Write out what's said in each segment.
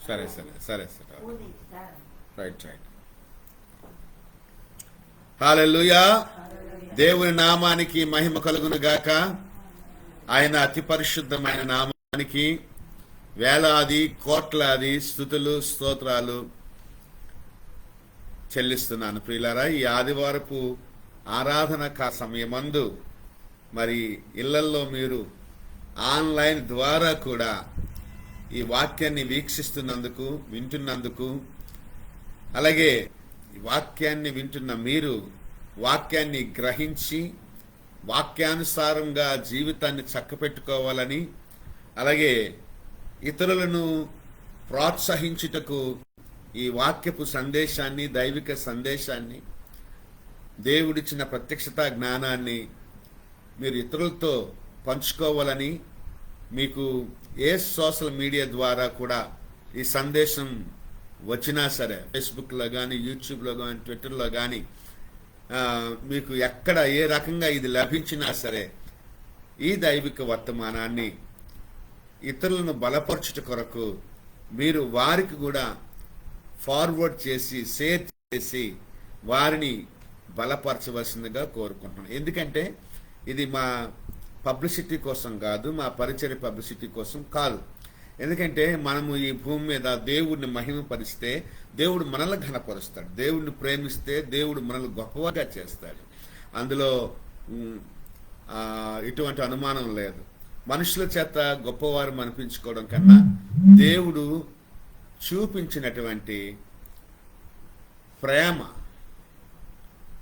సరే సరే సరే సరే రైట్ రైట్. హల్లెలూయా. దేవుని నామానికి మహిమ కలుగును గాక. ఆయన అతి పరిశుద్ధమైన నామానికి వేలాది కోట్లాది స్తుతులు స్తోత్రాలు చెల్లిస్తున్నాను. ప్రియులారా, ఈ ఆదివారపు ఆరాధన సమయమందు మరి ఇళ్లల్లో మీరు ఆన్లైన్ ద్వారా కూడా ఈ వాక్యాన్ని వీక్షిస్తున్నందుకు, వింటున్నందుకు, అలాగే ఈ వాక్యాన్ని వింటున్న మీరు వాక్యాన్ని గ్రహించి వాక్యానుసారంగా జీవితాన్ని చక్కపెట్టుకోవాలని, అలాగే ఇతరులను ప్రోత్సహించుటకు ఈ వాక్యపు సందేశాన్ని, దైవిక సందేశాన్ని, దేవుడిచ్చిన ప్రత్యక్షత జ్ఞానాన్ని మీరు ఇతరులతో పంచుకోవాలని, మీకు ఏ సోషల్ మీడియా ద్వారా కూడా ఈ సందేశం వచ్చినా సరే, ఫేస్బుక్లో కానీ, యూట్యూబ్లో కానీ, ట్విట్టర్లో కానీ, మీకు ఎక్కడ ఏ రకంగా ఇది లభించినా సరే, ఈ దైవిక వర్తమానాన్ని ఇతరులను బలపరచుట కొరకు మీరు వారికి కూడా ఫార్వర్డ్ చేసి, షేర్ చేసి వారిని బలపరచవలసిందిగా కోరుకుంటున్నాను. ఎందుకంటే ఇది మా పబ్లిసిటీ కోసం కాదు, మా పరిచర్య పబ్లిసిటీ కోసం కాదు. ఎందుకంటే మనము ఈ భూమి మీద దేవుడిని మహిమపరిస్తే దేవుడు మనల్ని ఘనపరుస్తాడు. దేవుడిని ప్రేమిస్తే దేవుడు మనల్ని గొప్పగా చేస్తాడు. అందులో ఇటువంటి అనుమానం లేదు. మనుషుల చేత గొప్పవారు అనిపించుకోవడం కన్నా దేవుడు చూపించినటువంటి ప్రేమ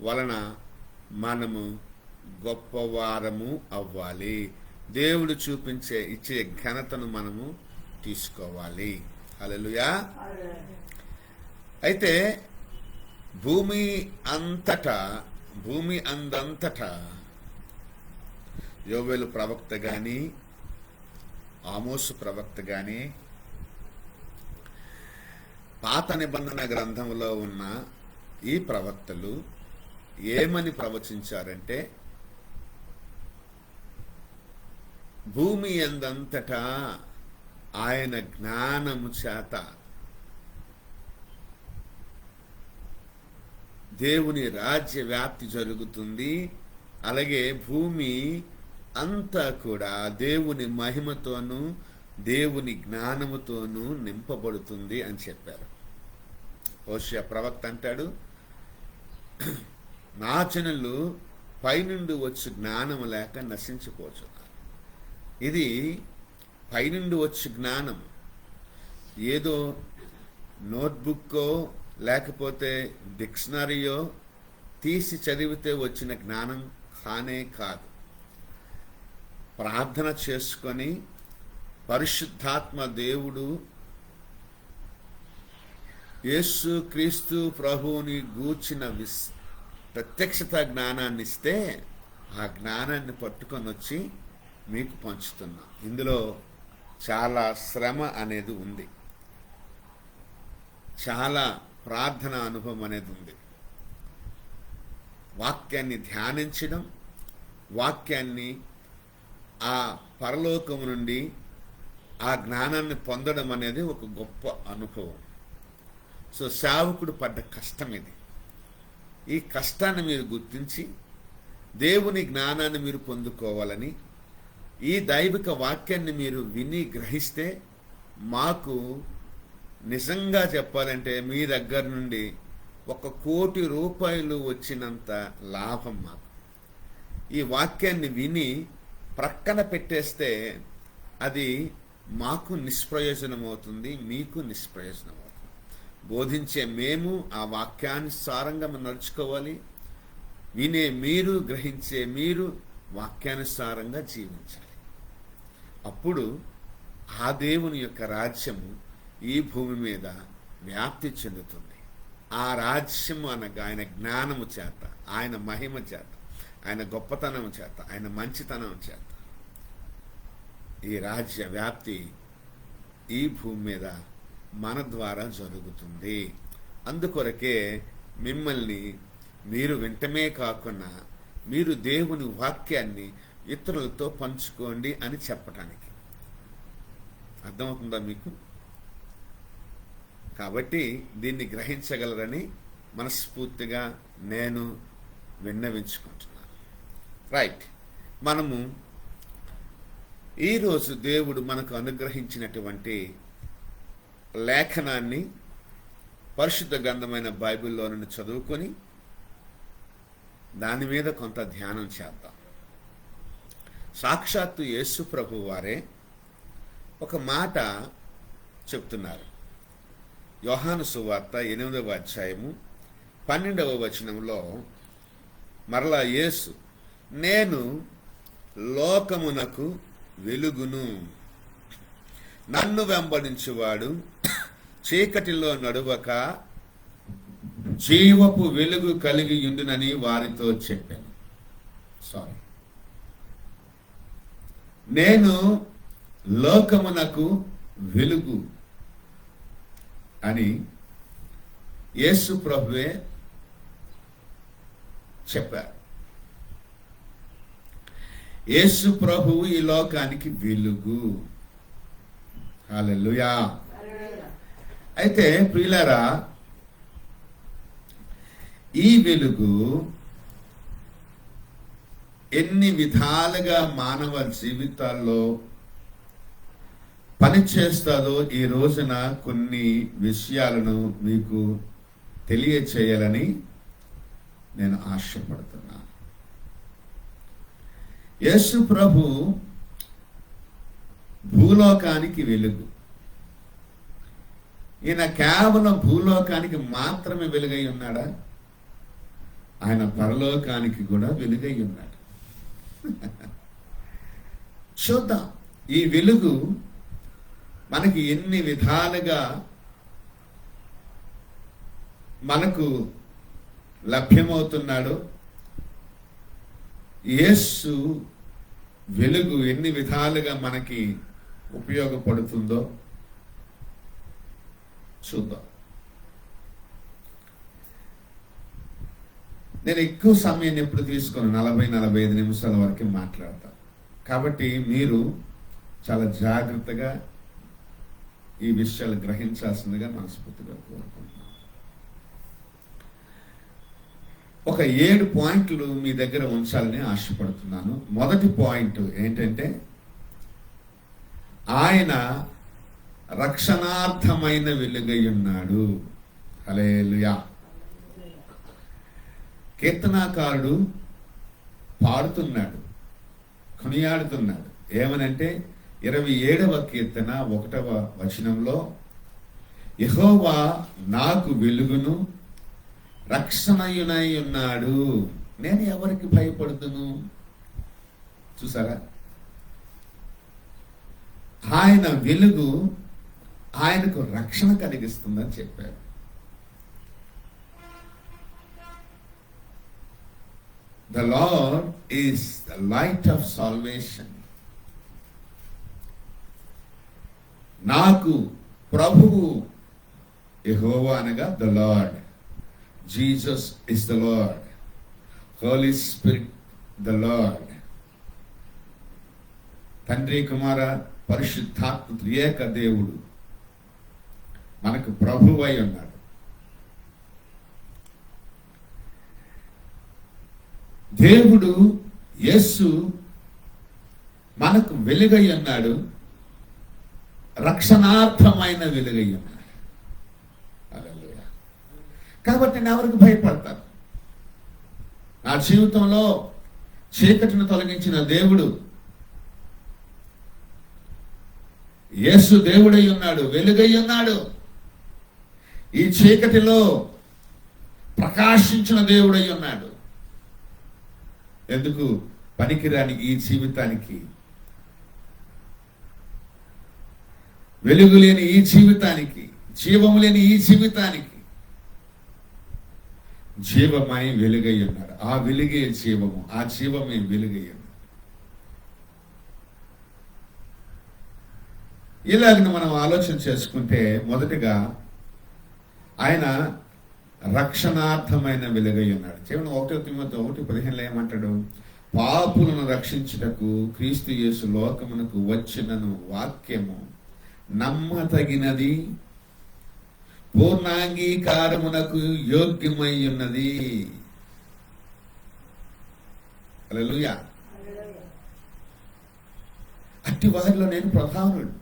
వలన మనము గొప్పవారము అవ్వాలి. దేవుడు ఇచ్చే ఘనతను మనము తీసుకోవాలి. హల్లెలూయా. అయితే భూమి అందంతటా యోవేలు ప్రవక్త గాని, ఆమోసు ప్రవక్త గాని, పాత నిబంధన గ్రంథంలో ఉన్న ఈ ప్రవక్తలు ఏమని ప్రవచించారంటే, భూమి అందంతటా ఆయన జ్ఞానము చేత దేవుని రాజ్య వ్యాప్తి జరుగుతుంది. అలాగే భూమి అంతా కూడా దేవుని మహిమతోనూ దేవుని జ్ఞానముతోనూ నింపబడుతుంది అని చెప్పారు. హోషేయ ప్రవక్త అంటాడు, నా జనులు పైనుండి వచ్చి జ్ఞానము లేక నశించిపోతున్నారు. ఇది పైనుండి వచ్చి జ్ఞానం ఏదో నోట్బుక్కో లేకపోతే డిక్షనరీయో తీసి చదివితే వచ్చిన జ్ఞానం కానే కాదు. ప్రార్థన చేసుకొని పరిశుద్ధాత్మ దేవుడు యేసు క్రీస్తు ప్రభువుని గూర్చిన ప్రత్యక్షత జ్ఞానాన్ని ఇస్తే ఆ జ్ఞానాన్ని పట్టుకొని వచ్చి మీకు పంచుతున్నా. ఇందులో చాలా శ్రమ అనేది ఉంది, చాలా ప్రార్థన అనుభవం అనేది ఉంది. వాక్యాన్ని ధ్యానించడం, వాక్యాన్ని ఆ పరలోకము నుండి ఆ జ్ఞానాన్ని పొందడం అనేది ఒక గొప్ప అనుభవం. సో సేవకుడు పడ్డ కష్టం ఇది. ఈ కష్టాన్ని మీరు గుర్తించి దేవుని జ్ఞానాన్ని మీరు పొందుకోవాలని, ఈ దైవిక వాక్యాన్ని మీరు విని గ్రహిస్తే మాకు నిజంగా చెప్పాలంటే మీ దగ్గర నుండి 1 కోటి రూపాయలు వచ్చినంత లాభం మాకు. ఈ వాక్యాన్ని విని ప్రక్కన పెట్టేస్తే అది మాకు నిష్ప్రయోజనం అవుతుంది, మీకు నిష్ప్రయోజనం అవుతుంది. బోధించే మేము ఆ వాక్యానుసారంగా మనం నడుచుకోవాలి. వినే మీరు, గ్రహించే మీరు వాక్యానుసారంగా జీవించాలి. అప్పుడు ఆ దేవుని యొక్క రాజ్యము ఈ భూమి మీద వ్యాప్తి చెందుతుంది. ఆ రాజ్యము అనగా ఆయన జ్ఞానము చేత, ఆయన మహిమ చేత, ఆయన గొప్పతనం చేత, ఆయన మంచితనం చేత ఈ రాజ్య వ్యాప్తి ఈ భూమి మీద మన ద్వారా జరుగుతుంది. అందుకొరకే మిమ్మల్ని మీరు వింటమే కాకుండా మీరు దేవుని వాక్యాన్ని ఇతరులతో పంచుకోండి అని చెప్పటానికి. అర్థమవుతుందా మీకు? కాబట్టి దీన్ని గ్రహించగలరని మనస్ఫూర్తిగా నేను విన్నవించుకుంటున్నాను. రైట్, మనము ఈరోజు దేవుడు మనకు అనుగ్రహించినటువంటి లేఖనాన్ని పరిశుద్ధ గ్రంథమైన బైబిల్లో నుండి చదువుకొని దాని మీద కొంత ధ్యానం చేద్దాం. సాక్షాత్తు యేసు ప్రభు వారే ఒక మాట చెప్తున్నారు. యోహాను సువార్త 8వ అధ్యాయము 12వ వచనంలో మరలా యేసు, నేను లోకమునకు వెలుగును, నన్ను వెంబడించువాడు చీకటిలో నడువక జీవపు వెలుగు కలిగి ఉండునని వారితో చెప్పాను. నేను లోకమునకు వెలుగు అని యేసు ప్రభువే చెప్పారు. యేసు ప్రభువు ఈ లోకానికి వెలుగు. హల్లెలూయా. అయితే ప్రియులారా, ఈ వెలుగు ఎన్ని విధాలుగా మానవ జీవితాల్లో పనిచేస్తుందో ఈ రోజున కొన్ని విషయాలను మీకు తెలియచేయాలని నేను ఆశపడుతున్నాను. యేసు ప్రభు భూలోకానికి వెలుగు. ఈయన కేవలం భూలోకానికి మాత్రమే వెలుగై ఉన్నాడా? ఆయన పరలోకానికి కూడా వెలుగై ఉన్నాడు. చూద్దాం, ఈ వెలుగు మనకి ఎన్ని విధాలుగా మనకు లభ్యమవుతున్నాడో, యేసు వెలుగు ఎన్ని విధాలుగా మనకి ఉపయోగపడుతుందో చూద్దాం. నేను ఎక్కువ సమయం ఎప్పుడు తీసుకొని 40-45 నిమిషాల వరకు మాట్లాడతాను. కాబట్టి మీరు చాలా జాగ్రత్తగా ఈ విషయాలు గ్రహించాల్సిందిగా మనస్ఫూర్తిగా కోరుకుంటున్నాను. ఒక 7 పాయింట్లు మీ దగ్గర ఉంచాలని ఆశపడుతున్నాను. మొదటి పాయింట్ ఏంటంటే, ఆయన రక్షణార్థమైన వెలుగై ఉన్నాడు. హల్లెలూయా. కీర్తనాకారుడు పాడుతున్నాడు, కొనియాడుతున్నాడు. ఏమనంటే 27వ కీర్తన 1వ వచనంలో, యెహోవా నాకు వెలుగును రక్షణయునై ఉన్నాడు, నేను ఎవరికి భయపడుతును. చూసారా, ఆయన వెలుగు ఆయనకు రక్షణ కలిగిస్తుందని చెప్పారు. The Lord is the light of salvation. నాకు ప్రభువు యెహోవా అనగా the lord. Jesus is the lord. Holy spirit the lord. తండ్రి, కుమార, పరిశుద్ధాత్మ త్రియేక దేవుడు మనకు ప్రభువై ఉన్నాడు. దేవుడు యేసు మనకు వెలుగై ఉన్నాడు, రక్షణార్థమైన వెలుగై ఉన్నాడు. హల్లెలూయా. కాబట్టి నేను ఎవరికి భయపడతాను? నా జీవితంలో చీకటిని తొలగించిన దేవుడు యేసు దేవుడై ఉన్నాడు, వెలుగై ఉన్నాడు. ఈ చీకటిలో ప్రకాశించిన దేవుడై ఉన్నాడు. ఎందుకు? పనికిరాని ఈ జీవితానికి, వెలుగు లేని ఈ జీవితానికి, జీవము లేని ఈ జీవితానికి జీవమై వెలుగై ఉన్నాడు. ఆ వెలుగే జీవము, ఆ జీవమే వెలుగై ఉన్నాడు. ఇలాగ మనం ఆలోచన చేసుకుంటే, మొదటిగా ఆయన రక్షణార్థమైన వెలుగై ఉన్నాడు. చూడండి, 1 తిమోతి 1:15 ఏమంటాడు? పాపులను రక్షించుటకు క్రీస్తు యేసు లోకమునకు వచ్చినను వాక్యము నమ్మతగినది, పూర్ణాంగీకారమునకు యోగ్యమై ఉన్నది. హల్లెలూయా. అట్టి వారిలో నేను ప్రధానుడు.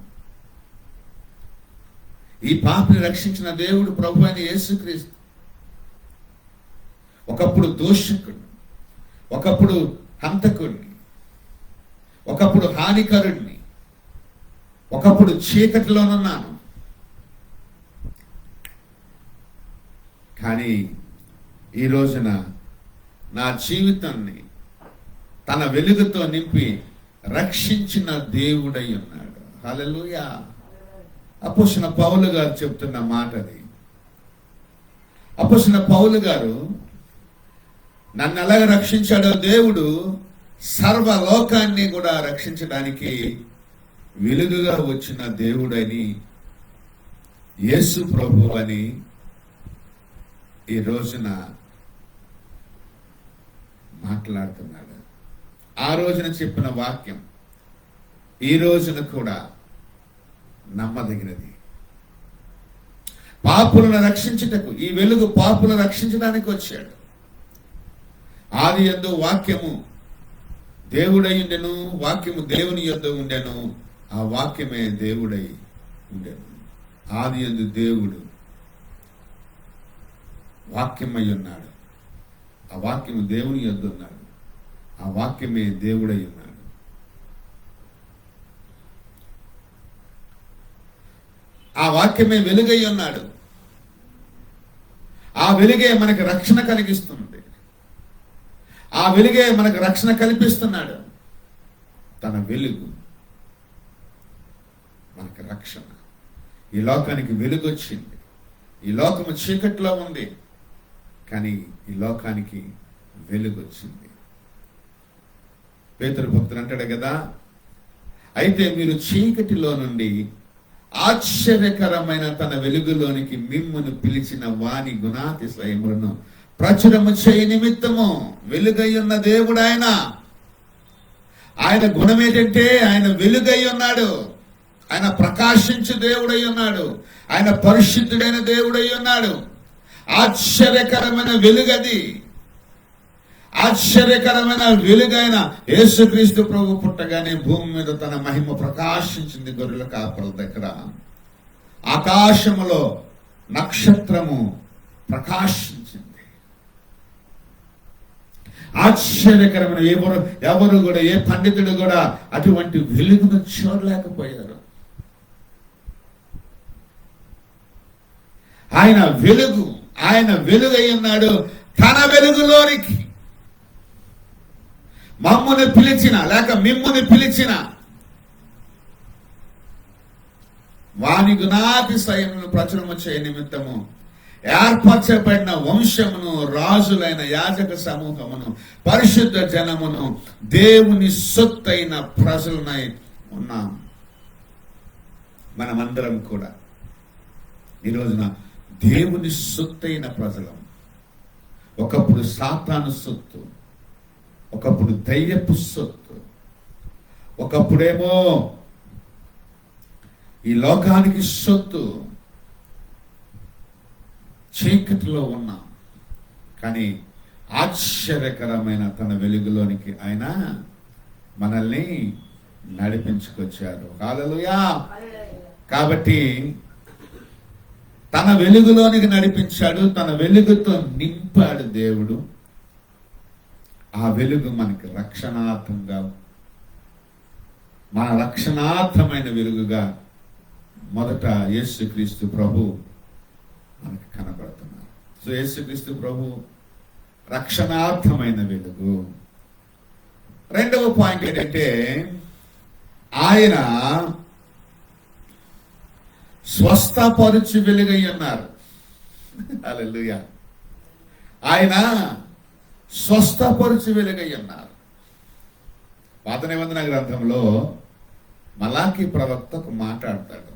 ఈ పాపిని రక్షించిన దేవుడు ప్రభు అయిన యేసుక్రీస్తు ఒకప్పుడు దోషకుడు, ఒకప్పుడు హంతకుడిని, ఒకప్పుడు హానికరుడిని, ఒకప్పుడు చీకటిలోనున్నాను. కానీ ఈ రోజున నా జీవితాన్ని తన వెలుగుతో నింపి రక్షించిన దేవుడై ఉన్నాడు. హల్లెలూయా. అపోస్తలుడైన పౌలు గారు చెప్తున్న మాట అది. అపోస్తలుడైన పౌలు గారు నన్ను ఎలాగ రక్షించాడో దేవుడు సర్వలోకాన్ని కూడా రక్షించడానికి వెలుగుగా వచ్చిన దేవుడని, యేసు ప్రభు అని ఈ రోజున మాట్లాడుతున్నాడు. ఆ రోజున చెప్పిన వాక్యం ఈ రోజున కూడా నమ్మదగినది. పాపులను రక్షించుటకు ఈ వెలుగు పాపులను రక్షించడానికి వచ్చాడు. ఆది యందు వాక్యము దేవుడై ఉండెను, వాక్యము దేవుని యొద్ద ఉండెను, ఆ వాక్యమే దేవుడై ఉండెను. ఆది యందు దేవుడు వాక్యమై ఉన్నాడు, ఆ వాక్యము దేవుని యొద్ద ఉన్నాడు, ఆ వాక్యమే దేవుడై ఉన్నాడు. ఆ వాక్యమే వెలుగై ఉన్నాడు. ఆ వెలుగే మనకి రక్షణ కలిగిస్తుంది. ఆ వెలుగే మనకు రక్షణ కల్పిస్తున్నాడు. తన వెలుగు మనకు రక్షణ. ఈ లోకానికి వెలుగు వచ్చింది. ఈ లోకము చీకట్లో ఉంది, కానీ ఈ లోకానికి వెలుగు వచ్చింది. పేతురు భక్తుడు అంటాడు కదా, అయితే మీరు చీకటిలో నుండి ఆశ్చర్యకరమైన తన వెలుగులోనికి మిమ్మును పిలిచిన వాని గుణాతిశయములను ప్రచురము చేయ నిమిత్తము వెలుగై ఉన్న దేవుడు ఆయన. ఆయన గుణం ఏంటంటే ఆయన వెలుగై ఉన్నాడు, ఆయన ప్రకాశించు దేవుడై ఉన్నాడు, ఆయన పరిశుద్ధుడైన దేవుడై ఉన్నాడు. ఆశ్చర్యకరమైన వెలుగది. ఆశ్చర్యకరమైన వెలుగైన యేసుక్రీస్తు ప్రభు పుట్టగానే భూమి మీద తన మహిమ ప్రకాశించింది. గొర్రెల కాపరుల దగ్గర ఆకాశములో నక్షత్రము ప్రకాశించింది. ఆశ్చర్యకరమైన ఎవరు కూడా, ఏ పండితుడు కూడా అటువంటి వెలుగును చూడలేకపోయారు. ఆయన వెలుగై ఉన్నాడు. తన వెలుగులోనికి మమ్ముని పిలిచిన లేక మిమ్ముని పిలిచిన వాని గుణాతిశయములను ప్రచురము చేయ నిమిత్తము ఏర్పరచబడిన వంశమును, రాజులైన యాజక సమూహమును, పరిశుద్ధ జనమును, దేవుని సొత్తైన ప్రజలనై ఉన్నాం. మనమందరం కూడా ఈ రోజున దేవుని సొత్తైన ప్రజలం. ఒకప్పుడు సాతాను సొత్తు, ఒకప్పుడు దయ్యపు సొత్తు, ఒకప్పుడేమో ఈ లోకానికి సొత్తు, చీకటిలో ఉన్నాం. కానీ ఆశ్చర్యకరమైన తన వెలుగులోనికి ఆయన మనల్ని నడిపించుకొచ్చారు. హల్లెలూయా. కాబట్టి తన వెలుగులోనికి నడిపించాడు, తన వెలుగుతో నింపాడు దేవుడు. ఆ వెలుగు మనకి రక్షణార్థంగా, మన రక్షణార్థమైన వెలుగుగా మొదట యేసుక్రీస్తు ప్రభు మనకి కనబడుతున్నారు. సో యేసుక్రీస్తు ప్రభు రక్షణార్థమైన వెలుగు. రెండవ పాయింట్ ఏంటంటే ఆయన స్వస్థపరచు వెలుగై ఉన్నారు. హల్లెలూయా. ఆయన స్వస్థపరచు వెలుగై ఉన్నారు. పాత నిబంధన గ్రంథంలో మలాకి ప్రవక్త ఒక మాట్లాడతాడు.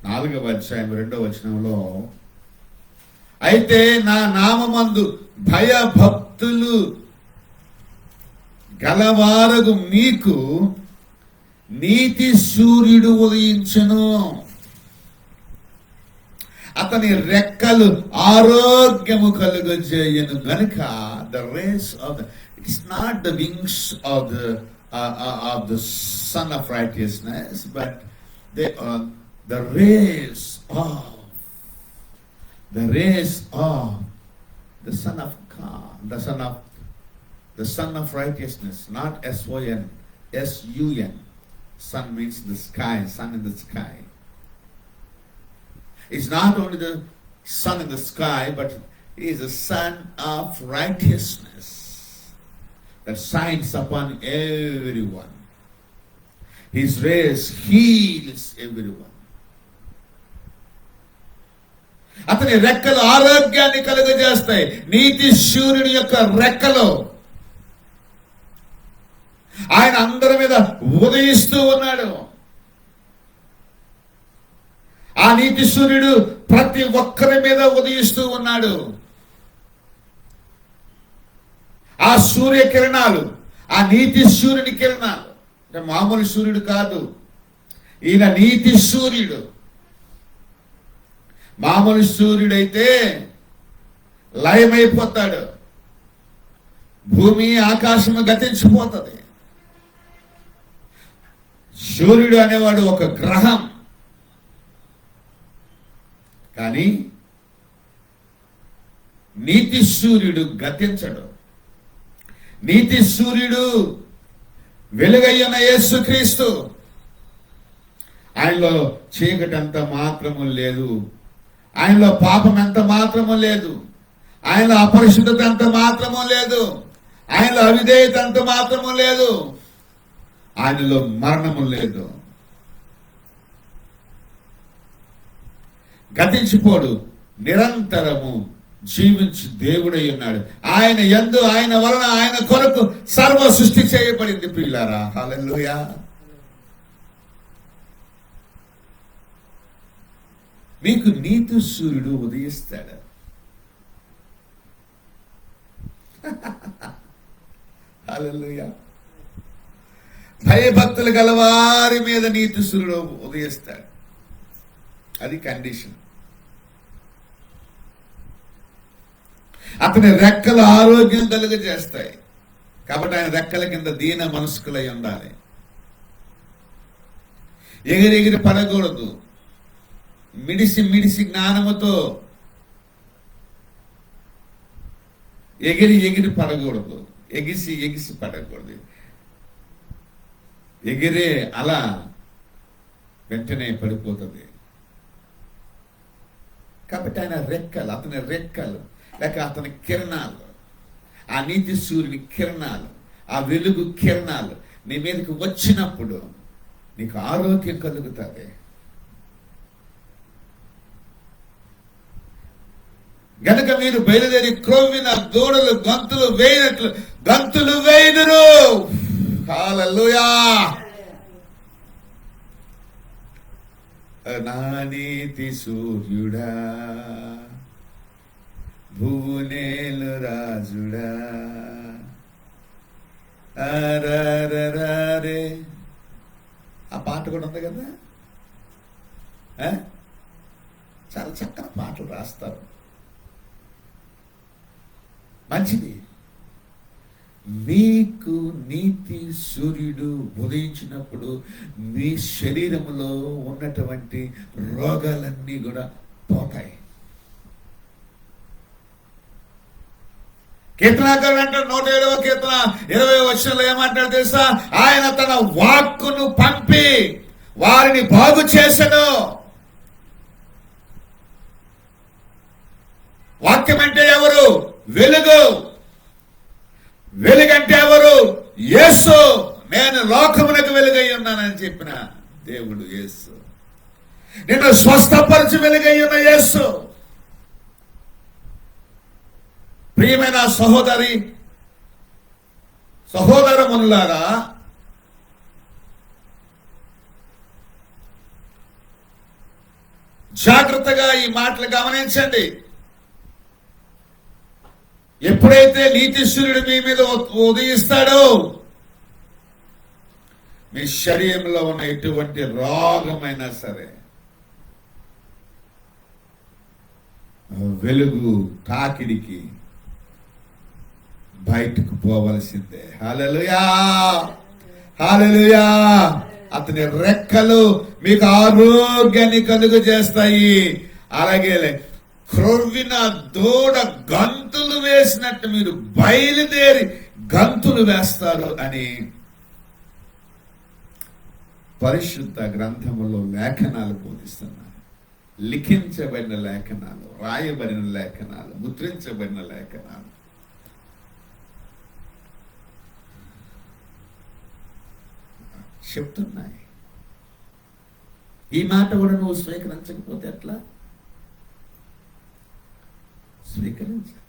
4వ అధ్యాయం 2వ వచనంలో, అయితే నా నామమందు భయభక్తులు గలవారగు మీకు నీతి సూర్యుడు ఉదయించును. అతని రెక్కలు ఆరోగ్యము కలుగజేయను గనుక the rays of it is not the wings of the sun of righteousness but they are the rays of the son of God, the son of righteousness, not S-O-N, S-U-N. Sun means the sky, sun in the sky. It's not only the sun in the sky, but he is the son of righteousness that shines upon everyone. His rays heals everyone. అతని రెక్కలు ఆరోగ్యాన్ని కలుగజేస్తాయి. నీతి సూర్యుని యొక్క రెక్కలు ఆయన అందరి మీద ఉదయిస్తూ ఉన్నాడు. ఆ నీతి సూర్యుడు ప్రతి ఒక్కరి మీద ఉదయిస్తూ ఉన్నాడు. ఆ సూర్య కిరణాలు, ఆ నీతి సూర్యుని కిరణాలు అంటే మామూలు సూర్యుడు కాదు, ఈయన నీతి సూర్యుడు. మామూలు సూర్యుడైతే లయమైపోతాడు, భూమి ఆకాశము గతించిపోతుంది. సూర్యుడు అనేవాడు ఒక గ్రహం. కానీ నీతి సూర్యుడు గతించడు. నీతి సూర్యుడు వెలుగైన యేసుక్రీస్తు. ఆయనలో చీకటి అంత మాత్రము లేదు, ఆయనలో పాపం ఎంత మాత్రము లేదు, ఆయనలో అపరిశుద్ధత ఎంత మాత్రము లేదు, ఆయనలో అవిధేయత ఎంత మాత్రము లేదు, ఆయనలో మరణము లేదు. గతించిపోడు, నిరంతరము జీవించి దేవుడై ఉన్నాడు. ఆయన యందు, ఆయన వలన, ఆయన కొరకు సర్వ సృష్టి చేయబడింది. ప్రియులారా, హల్లెలూయా. మీకు నీతి సూర్యుడు ఉదయిస్తాడు. హల్లెలూయా. భయభక్తులు గలవారి మీద నీతి సూర్యుడు ఉదయిస్తాడు. అది కండిషన్. అతని రెక్కలు ఆరోగ్యం కలుగజేస్తాయి. కాబట్టి ఆయన రెక్కల కింద దీన మనస్కులై ఉండాలి. ఎగిరెగిరి పడకూడదు. మిడిసి జ్ఞానముతో ఎగిరి పడకూడదు, ఎగిసి పడకూడదు. ఎగిరే అలా వెంటనే పడిపోతుంది. కాబట్టి ఆయన రెక్కలు, అతని రెక్కలు లేక అతని కిరణాలు, ఆ నీతి సూర్యుని కిరణాలు, ఆ వెలుగు కిరణాలు నీ మీదకి వచ్చినప్పుడు నీకు ఆరోగ్యం కలుగుతుంది. గనుక మీరు బయలుదేరి క్రొవ్విన దూడలు గంతులు వేయినట్లు గంతులు వేయుదురు. హల్లెలూయా. నా నీతి సూర్యుడా, భువనేలు రాజుడా, అరరరే. ఆ పాట కూడా ఉంది కదా. చాలా చక్కని పాటలు రాస్తారు. మంచిది. మీకు నీతి సూర్యుడు ఉదయించినప్పుడు మీ శరీరంలో ఉన్నటువంటి రోగాలన్నీ కూడా పోతాయి. కీర్తనాకారుడు అంటే 107వ కీర్తన 20వ వచనంలో ఏమంటాడు తెలుసా? ఆయన తన వాక్కును పంపి వారిని బాగు చేసెను. వాక్యం అంటే ఎవరు? వెలుగు. వెలుగంటే ఎవరు? యేసు. నేను లోకమునకు వెలుగై ఉన్నానని చెప్పిన దేవుడు యేసు. నిన్ను స్వస్థపరిచి వెలుగై ఉన్న యేసు. ప్రియమైన సహోదరి సహోదరములారా, జాగ్రత్తగా ఈ మాటలు గమనించండి. ఎప్పుడైతే నీతి సూర్యుడు మీ మీద ఉదయిస్తాడో మీ శరీరంలో ఉన్న ఎటువంటి రోగమైనా సరే వెలుగు తాకిడికి బయటకు పోవలసిందే. హల్లెలూయా, హల్లెలూయా. అతని రెక్కలు మీకు ఆరోగ్యాన్ని కలుగు చేస్తాయి. అలాగే క్రొవ్విన దూడ గంతులు వేసినట్టు మీరు బయలుదేరి గంతులు వేస్తారు అని పరిశుద్ధ గ్రంథములో లేఖనాలు బోధిస్తున్నారు. లిఖించబడిన లేఖనాలు, రాయబడిన లేఖనాలు, ముద్రించబడిన లేఖనాలు. చెప్తున్నాయి. ఈ మాట కూడా నువ్వు స్వీకరించకపోతే ఎట్లా? స్వీకరించాలి.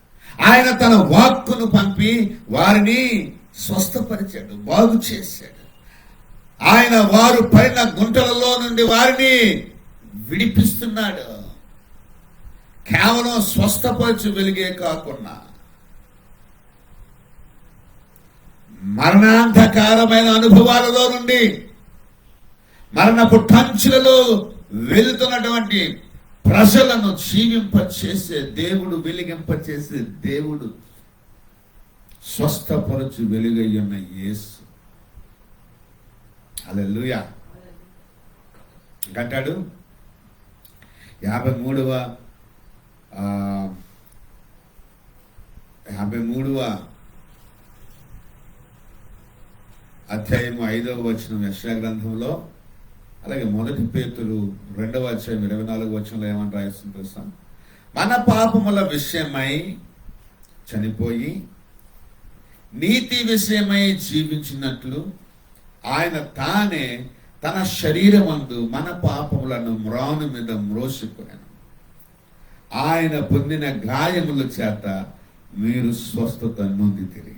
ఆయన తన వాక్కును పంపి వారిని స్వస్థపరిచాడు, బాగు చేశాడు. ఆయన వారు పడిన గుంటలలో నుండి వారిని విడిపిస్తున్నాడు. కేవలం స్వస్థపరచు వెలుగే కాకుండా మరణాంధకారమైన అనుభవాలలో నుండి, మరణపు టంచులలో వెళుతున్నటువంటి ప్రజలను జీవింపచేసే దేవుడు, వెలిగింపచేసే దేవుడు, స్వస్థపరచు వెలుగయ్యున్న యేసు. హల్లెలూయా. అంటాడు 53వ అధ్యాయము 5వ వచనం యెషయా గ్రంథంలో, అలాగే 1 పేతురు 2వ అధ్యాయం 24వ వచనంలో ఏమని రాయిస్తుంది తెలుసా? మన పాపముల విషయమై చనిపోయి నీతి విషయమై జీవించినట్లు ఆయన తానే తన శరీరమందు మన పాపములను మ్రాను మీద మ్రోసిపోయాను. ఆయన పొందిన గాయముల చేత మీరు స్వస్థత నొందితిరి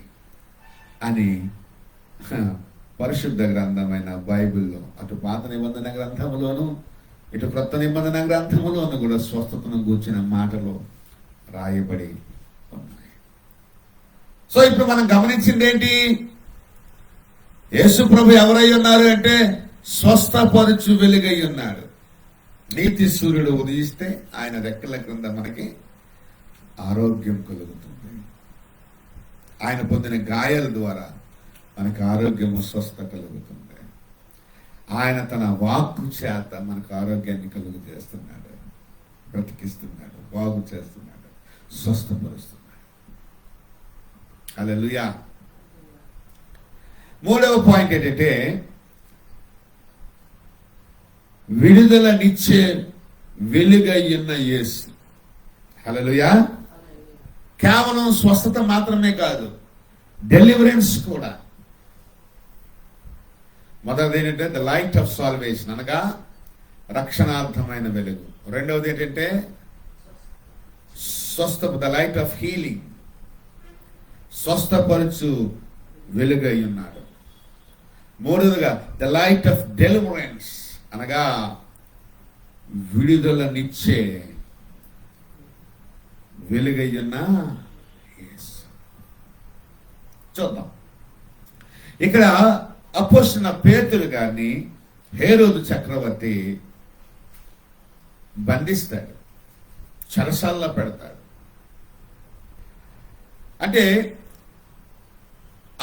అని పరిశుద్ధ గ్రంథమైన బైబిల్లో, అటు పాత నిబంధన గ్రంథములోను ఇటు క్రొత్త నిబంధన గ్రంథములోను కూడా స్వస్థతను గూర్చిన మాటలు రాయబడి ఉన్నాయి. సో ఇప్పుడు మనం గమనించింది ఏంటి? యేసు ప్రభు ఎవరై ఉన్నారు అంటే స్వస్థపరచు వెలుగై ఉన్నాడు. నీతి సూర్యుడు ఉదయిస్తే ఆయన రెక్కల క్రింద మనకి ఆరోగ్యం కలుగుతుంది. ఆయన పొందిన గాయాల ద్వారా మనకు ఆరోగ్యము, స్వస్థ కలుగుతుంది. ఆయన తన వాక్కు చేత మనకు ఆరోగ్యాన్ని కలుగు చేస్తున్నాడు, బ్రతికిస్తున్నాడు, బాగు చేస్తున్నాడు, స్వస్థపరుస్తున్నాడు. హల్లెలూయా. 3వ పాయింట్ ఏంటంటే విడుదలనిచ్చే వెలుగయ్యున్న యేసు. హల్లెలూయా. కేవలం స్వస్థత మాత్రమే కాదు, డెలివరెన్స్ కూడా. మొదటిది ఏంటంటే ద లైట్ ఆఫ్ సాల్వేషన్, అనగా రక్షణార్థమైన వెలుగు. రెండవది ఏంటంటే ద లైట్ ఆఫ్ హీలింగ్, స్వస్థపరచు వెలుగై ఉన్నాడు. మూడవదిగా ద లైట్ ఆఫ్ డెలివరెన్స్, అనగా విడుదలనిచ్చే వెలుగయ్యున్న యేసు. చూద్దాం. ఇక్కడ అపోస్తలుడైన పేతురు గారిని హేరోదు చక్రవర్తి బంధిస్తాడు, చెరసాల్లో పెడతాడు. అంటే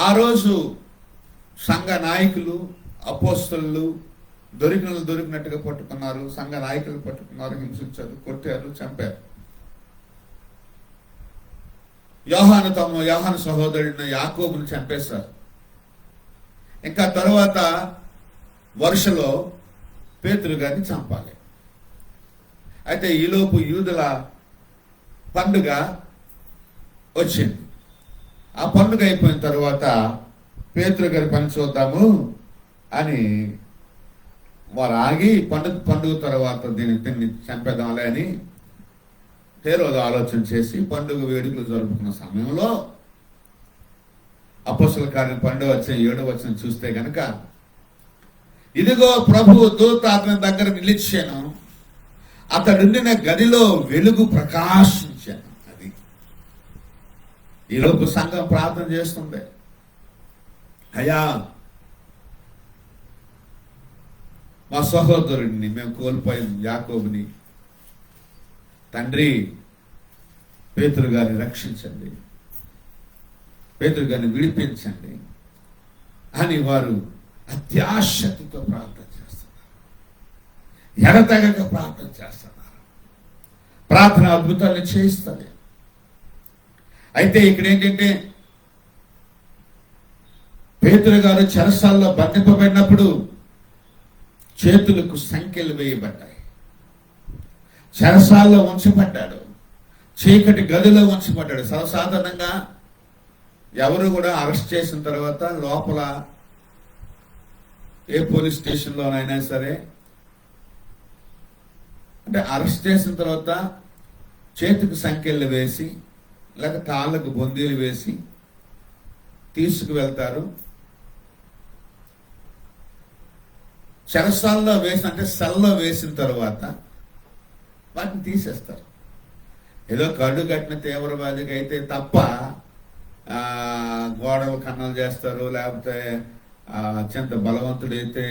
ఆ రోజు సంఘ నాయకులు, అపోస్తలు దొరికినట్టుగా పట్టుకున్నారు. సంఘ నాయకులు పట్టుకున్నారు, హింసించారు, కొట్టారు, చంపారు. యోహాను సహోదరుడిన యాకోబును చంపేశారు. ఇంకా తర్వాత వరుసలో పేతురు గారిని చంపాలి. అయితే ఈలోపు యూదుల పండుగ వచ్చింది. ఆ పండుగ అయిపోయిన తర్వాత పేతురు గారి పని చూద్దాము అని వారు ఆగి, పండుగ తర్వాత దీన్ని చంపేద్దాంలే అని హేరోదు ఆలోచన చేసి పండుగ వేడుకలు జరుపుకున్న సమయంలో అపోస్తలుల కార్యం 12వ అధ్యాయం 7వ వచనం చూస్తే గనక, ఇదిగో ప్రభువు దూత అతని దగ్గర నిలిచాను, అతడుండిన గదిలో వెలుగు ప్రకాశించాను. అది ఈలోపు సంఘం ప్రార్థన చేస్తుంది, అయ్యా మా సహోదరుడిని మేము కోల్పోయాం, యాకోబుని. తండ్రి పేతురు గారిని రక్షించండి, పేతురు గారిని విడిపించండి అని వారు అత్యాశక్తితో ప్రార్థన చేస్తున్నారు, ఎడతెగక ప్రార్థన చేస్తున్నారు. ప్రార్థన అద్భుతాలను చేస్తుంది. అయితే ఇక్కడ ఏంటంటే పేతురు గారు చెరసాల్లో బంధింపబడినప్పుడు చేతులకు సంఖ్యలు వేయబడ్డాయి. చెరసాల్లో ఉంచబడ్డాడు, చీకటి గదిలో ఉంచబడ్డాడు. సర్వసాధారణంగా ఎవరు కూడా అరెస్ట్ చేసిన తర్వాత లోపల ఏ పోలీస్ స్టేషన్లోనైనా సరే, అంటే అరెస్ట్ చేసిన తర్వాత చేతికి సంఖ్యలు వేసి లేక కాళ్ళకు బొందీలు వేసి తీసుకువెళ్తారు. చెరసాల్లో వేసి, అంటే సెల్లో వేసిన తర్వాత వాటిని తీసేస్తారు. ఏదో కడు కట్టిన తీవ్రవాదికి అయితే తప్ప గోడలు కన్నలు చేస్తారు, లేకపోతే అత్యంత బలవంతుడైతే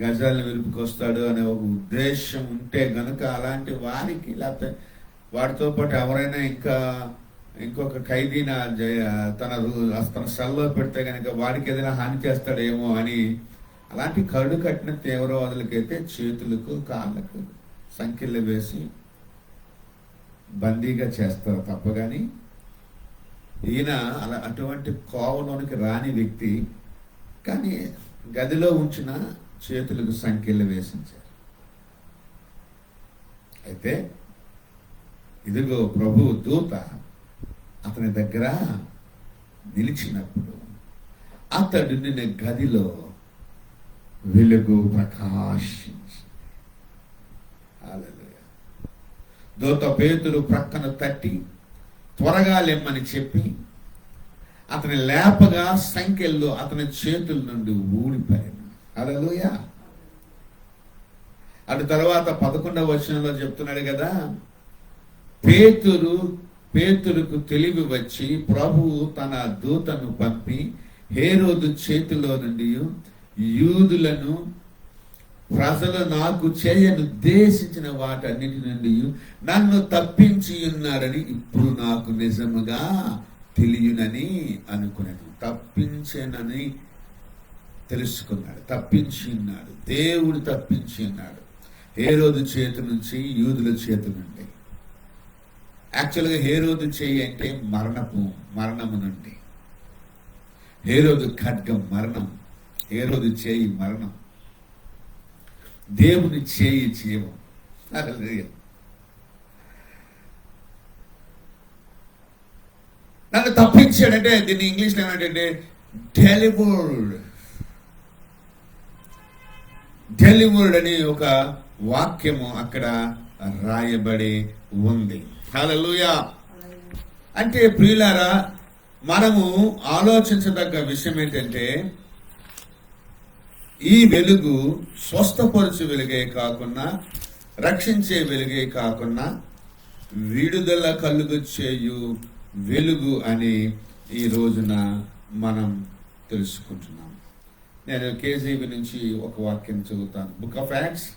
గజాలను విరుపుకొస్తాడు అనే ఒక ఉద్దేశం ఉంటే గనుక అలాంటి వారికి, లేకపోతే వాడితో పాటు ఎవరైనా ఇంకొక ఖైదీని తన సెల్లో పెడితే కనుక వాడికి ఏదైనా హాని చేస్తాడేమో అని అలాంటి కడు కట్టిన తీవ్రవాదులకైతే చేతులకు కాళ్ళకు సంఖ్యలు వేసి బందీగా చేస్తారు తప్ప. కానీ ఈయన అటువంటి కోవలోనికి రాని వ్యక్తి, కానీ గదిలో ఉంచిన చేతులకు సంఖ్యలు వేసించారు. అయితే ఇదిగో ప్రభు దూత అతని దగ్గర నిలిచినప్పుడు అతడు నిన్న గదిలో వెలుగు ప్రకాశించి, హల్లెలూయా. దూత పేతురు ప్రక్కన తట్టి త్వరగా లెమ్మని చెప్పి అతని లేపగా సంఖ్యల్లో అతని చేతుల నుండి ఊడిపోయాను. హల్లెలూయా. అటు తర్వాత 11వ వచనంలో చెప్తున్నాడు కదా, పేతురుకు తెలివి వచ్చి ప్రభువు తన దూతను పంపి హేరోదు చేతిలో నుండి యూదులను ప్రజలు నాకు చేయనుద్దేశించిన వాటన్నిటి నుండి నన్ను తప్పించి ఉన్నారని ఇప్పుడు నాకు నిజముగా తెలియనని అనుకున్నాను. తప్పించనని తెలుసుకున్నాడు, తప్పించి ఉన్నాడు, దేవుడు తప్పించి ఉన్నాడు హేరోదు చేతి నుంచి, యూదుల చేతి నుండి. యాక్చువల్గా హేరోదు చేయి అంటే మరణము నుండి. హేరోదు ఖడ్గం మరణం, హేరోదు చేయి మరణం, దేవుని చేయి జీవం. నన్ను తప్పించాడంటే దీన్ని ఇంగ్లీష్లో ఏమంటే డెలివర్డ్ అని ఒక వాక్యము అక్కడ రాయబడి ఉంది. హల్లెలూయా. అంటే ప్రియులారా, మనము ఆలోచించదగ్గ విషయం ఏంటంటే ఈ వెలుగు స్వస్థపరచు వెలుగే కాకుండా, రక్షించే వెలుగే కాకుండా విడుదల కలుగు చేయు వెలుగు అని ఈ రోజున మనం తెలుసుకుంటున్నాం. నేను కేజీబీ నుంచి ఒక వాక్యం చదువుతాను. Book of acts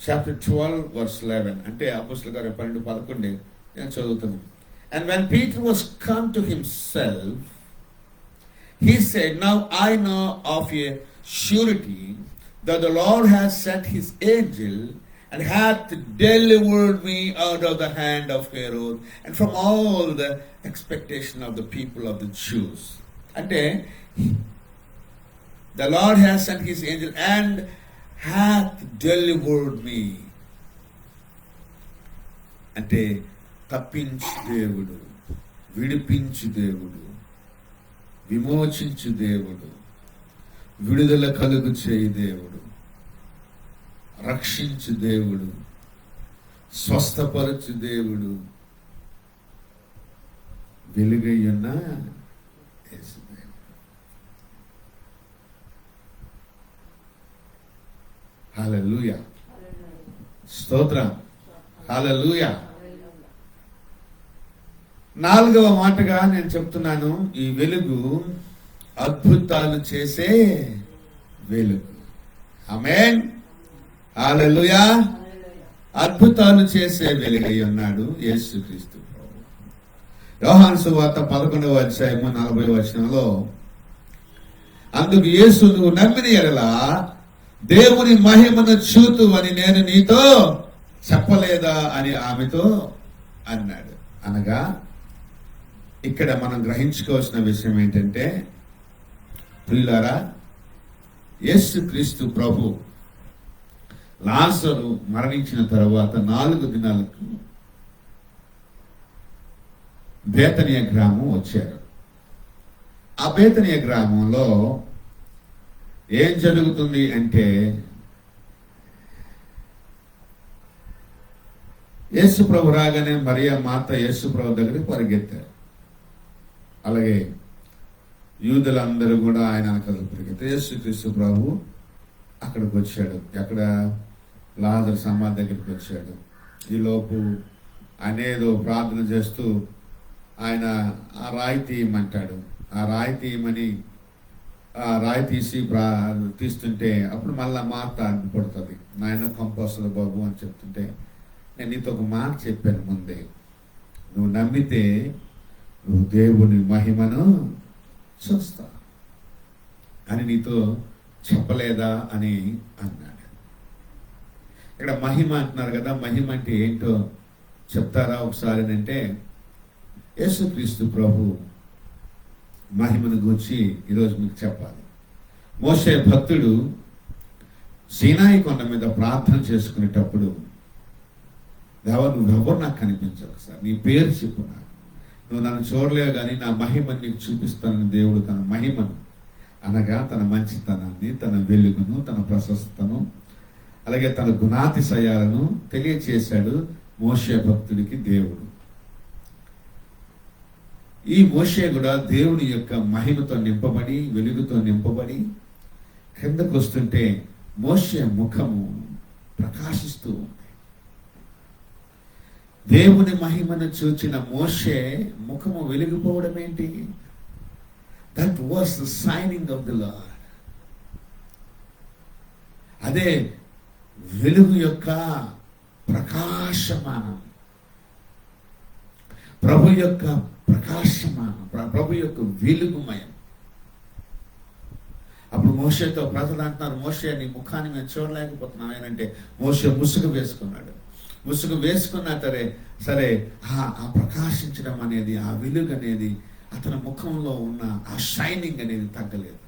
chapter 12 verse 11. అంటే అపోస్తలుల కార్యాలు 12:11 నేను చదువుతాను. And when Peter was come to himself, he said, now I know of a surety that the Lord has sent his angel and hath delivered me out of the hand of Herod and from all the expectation of the people of the Jews. అంటే the Lord has sent his angel and hath delivered me. అంటే తప్పించు దేవుడు, విడిపించు దేవుడు, విమోచించు దేవుడు, విడుదల కలుగు చేయి దేవుడు, రక్షించు దేవుడు, స్వస్థపరచు దేవుడు, వెలుగయ్యున్న యేసు దేవుడు. హల్లెలూయా, స్తోత్రం, హల్లెలూయా. 4వ మాటగా నేను చెప్తున్నాను, ఈ వెలుగు అద్భుతాలు చేసే వెలుగు. ఆమేన్, హల్లెలూయా. అద్భుతాలు చేసే వెలుగై ఉన్నాడు యేసుక్రీస్తు ప్రభువు. యోహాను సువార్త 11వ అధ్యాయము 40వ వచనంలో, అందుకు యేసు, నువ్వు నమ్మిన ఎడల దేవుని మహిమను చూతు అని నేను నీతో చెప్పలేదా అని ఆమెతో అన్నాడు. అనగా ఇక్కడ మనం గ్రహించుకోవాల్సిన విషయం ఏంటంటే, ప్రియులారా, యేసుక్రీస్తు ప్రభు లాజరు మరణించిన తరువాత 4 దినాలకు బేతనియ గ్రామం వచ్చారు. ఆ బేతనియ గ్రామంలో ఏం జరుగుతుంది అంటే, యేసు ప్రభు రాగానే మరియా మాత యేసు ప్రభు దగ్గరికి పరిగెత్తారు. అలాగే యూదులందరూ కూడా ఆయన వెనకాల పరిగెత్తారు. యేసుక్రీస్తు ప్రభు అక్కడికి వచ్చాడు. ఎక్కడ? లాజరు సమాధి దగ్గరికి వచ్చాడు. ఈలోపు ఆయన ఏదో ప్రార్థన చేస్తూ ఆయన ఆ రాయి తీయమంటాడు. ఆ రాయి తీయమని ఆ రాయి తీస్తుంటే అప్పుడు మళ్ళా మార్త అడ్డుపడుతుంది. నాయన కంపోస్తుంది బాబు అని చెప్తుంటే, నేను నీతో ఒక మాట చెప్పాను ముందే, నువ్వు నమ్మితే నువ్వు దేవుని మహిమను చూస్తావు అని నీతో చెప్పలేదా అని అన్నాడు. ఇక్కడ మహిమ అంటున్నారు కదా, మహిమ అంటే ఏంటో చెప్తారా ఒకసారి అంటే, యేసుక్రీస్తు ప్రభు మహిమను గురించి ఈరోజు మీకు చెప్పాలి. మోషే భక్తుడు సీనాయి కొండ మీద ప్రార్థన చేసుకునేటప్పుడు, దేవా నువ్వెవరు నాకు కనిపించవు, సార్ నీ పేరు చెప్పు, నువ్వు నన్ను చూడలేవు కానీ నా మహిమను నీకు చూపిస్తానని దేవుడు తన మహిమను అనగా తన మంచితనాన్ని, తన వెలుగును, తన ప్రశస్తను, అలాగే తన గుణాతిశయాలను తెలియచేశాడు మోషే భక్తుడికి దేవుడు. ఈ మోషే కూడా దేవుని యొక్క మహిమతో నింపబడి, వెలుగుతో నింపబడి కిందకు వస్తుంటే మోషే ముఖము ప్రకాశిస్తూ ఉంది. దేవుని మహిమను చూచిన మోషే ముఖము వెలిగిపోవడం ఏంటి? That was the signing off the lord. అదే వెలుగు యొక్క ప్రకాశమానం, ప్రభు యొక్క ప్రకాశమానం, ప్రభు యొక్క వెలుగుమయం. అప్పుడు మోషేతో ప్రజలు అంటున్నారు, మోషే నీ ముఖాన్ని మేము చూడలేకపోతున్నాం. ఏంటంటే మోషే ముసుగు వేసుకున్నాడు. ముసుగు వేసుకున్నా సరే ఆ ప్రకాశించడం అనేది, ఆ వెలుగు అనేది, అతని ముఖంలో ఉన్న ఆ షైనింగ్ అనేది తగ్గలేదు.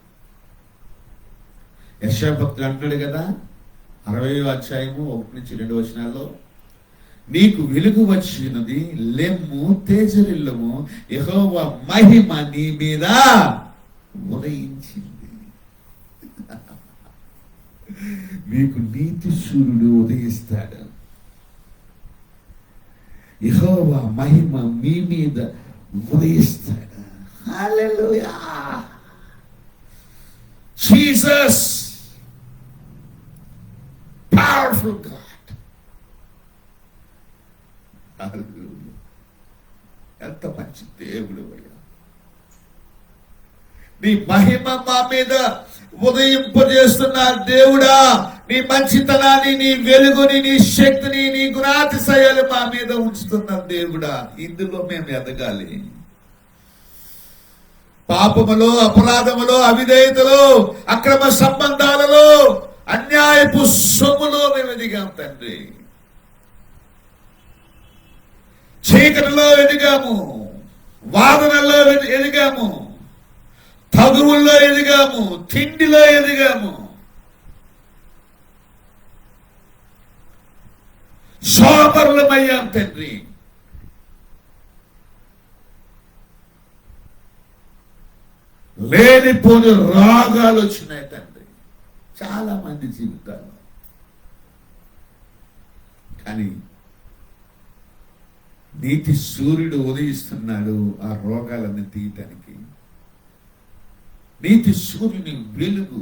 యెషయా భక్తుడు అంటున్నాడు కదా, 60వ అధ్యాయము 1-2 వచనాల్లో, నీకు వెలుగు వచ్చినది, లెమ్ము తేజరిల్లము, యెహోవా మహిమ నీ మీద ఉదయించింది. మీకు నీతి సూర్యుడు ఉదయిస్తాడు. యెహోవా మహిమ మీ మీద ఉదయిస్తాడు. Hallelujah. Jesus powerful God. Hallelujah. ఎంత మంచి దేవుడు అయ్యా. నీ మహిమ మా మీద ఉదయింపజేస్తున్న దేవుడా, నీ మంచితనాన్ని, నీ వెలుగుని, నీ శక్తిని, నీ గుణాతిశయాలు మా మీద ఉంచుతున్న దేవుడా, ఇందులో మేము ఎదగాలి. పాపములో, అపరాధములో, అవిధేయతలో, అక్రమ సంబంధాలలో, అన్యాయపు సొమ్ములో మేము ఎదిగాం తండ్రి. చీకటిలో ఎదిగాము, వాదనల్లో ఎదిగాము, తగువుల్లో ఎదిగాము, తిండిలో ఎదిగాము, సోమరులమయ్యాం తండ్రి. లేనిపోని రాగాలు వచ్చినాయి తండ్రి చాలా మంది జీవితాల్లో. కానీ నీతి సూర్యుడు ఉదయిస్తున్నాడు ఆ రోగాలను తీయటానికి. నీతి సూర్యుని వెలుగు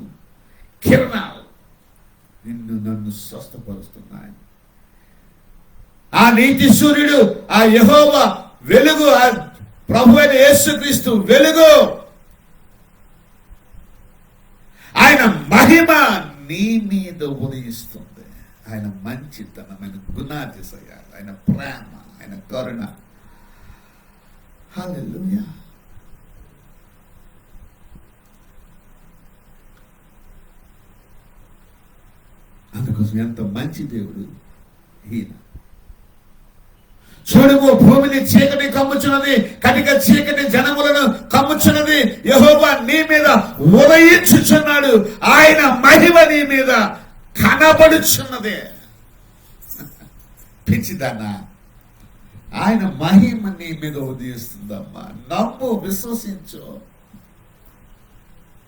కిరణాలు నిన్ను నన్ను స్వస్థపరుస్తున్నాయి. ఆ నీతి సూర్యుడు, ఆ యెహోవా వెలుగు, ఆ ప్రభువైన యేసుక్రీస్తు వెలుగు, ఆయన మహిమ నీ మీద ఉదయిస్తుంది. ఆయన మంచితనం, ఆయన గుణాతిశయాలు, ఆయన ప్రేమ, ఆయన కరుణ. హల్లెలూయా. అందుకోసం ఎంత మంచి దేవుడు ఈయన. చూడము, భూమిని చీకటి కమ్ముచున్నది, కటిక చీకటి జనములను కమ్ముచున్నది. యెహోవా నీ మీద ఉదయించుచున్నాడు, ఆయన మహిమ నీ మీద కనబడుచున్నదే. పిచ్చిదానా, ఆయన మహిమ నీ మీద ఉదయిస్తుందమ్మా. నమ్ము, విశ్వసించు.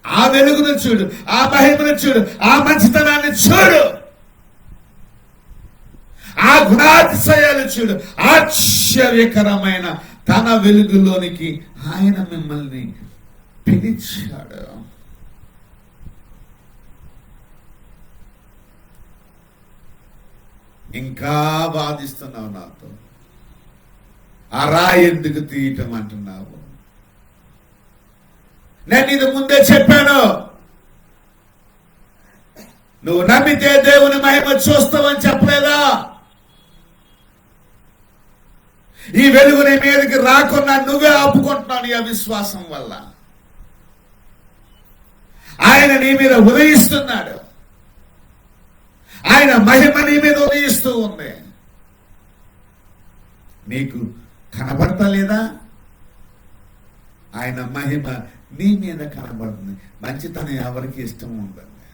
ఆ వెలుగును చూడు, ఆ మహిమను చూడు, ఆ మంచితనాన్ని చూడు, ఆ గుణాతిశయాలు చూడు. ఆశ్చర్యకరమైన తన వెలుగులోనికి ఆయన మిమ్మల్ని పిలిచాడు. ఇంకా బాధిస్తున్నావు నాతో, ఆ రాయి ఎందుకు తీయటం అంటున్నావు? నేను ఇది ముందే చెప్పాను, నువ్వు నమ్మితే దేవుని మహిమ చూస్తావని చెప్పలేదా? ఈ వెలుగు నీ మీదకి రాకుండా నువ్వే ఆపుకుంటున్నావు నీ అవిశ్వాసం వల్ల. ఆయన నీ మీద ఉదయిస్తున్నాడు, ఆయన మహిమ నీ మీద ఉదయిస్తూ ఉంది. నీకు కనబడతలేదా? ఆయన మహిమ నీ మీద కనబడుతుంది. మంచితనం ఎవరికి ఇష్టం ఉందండి?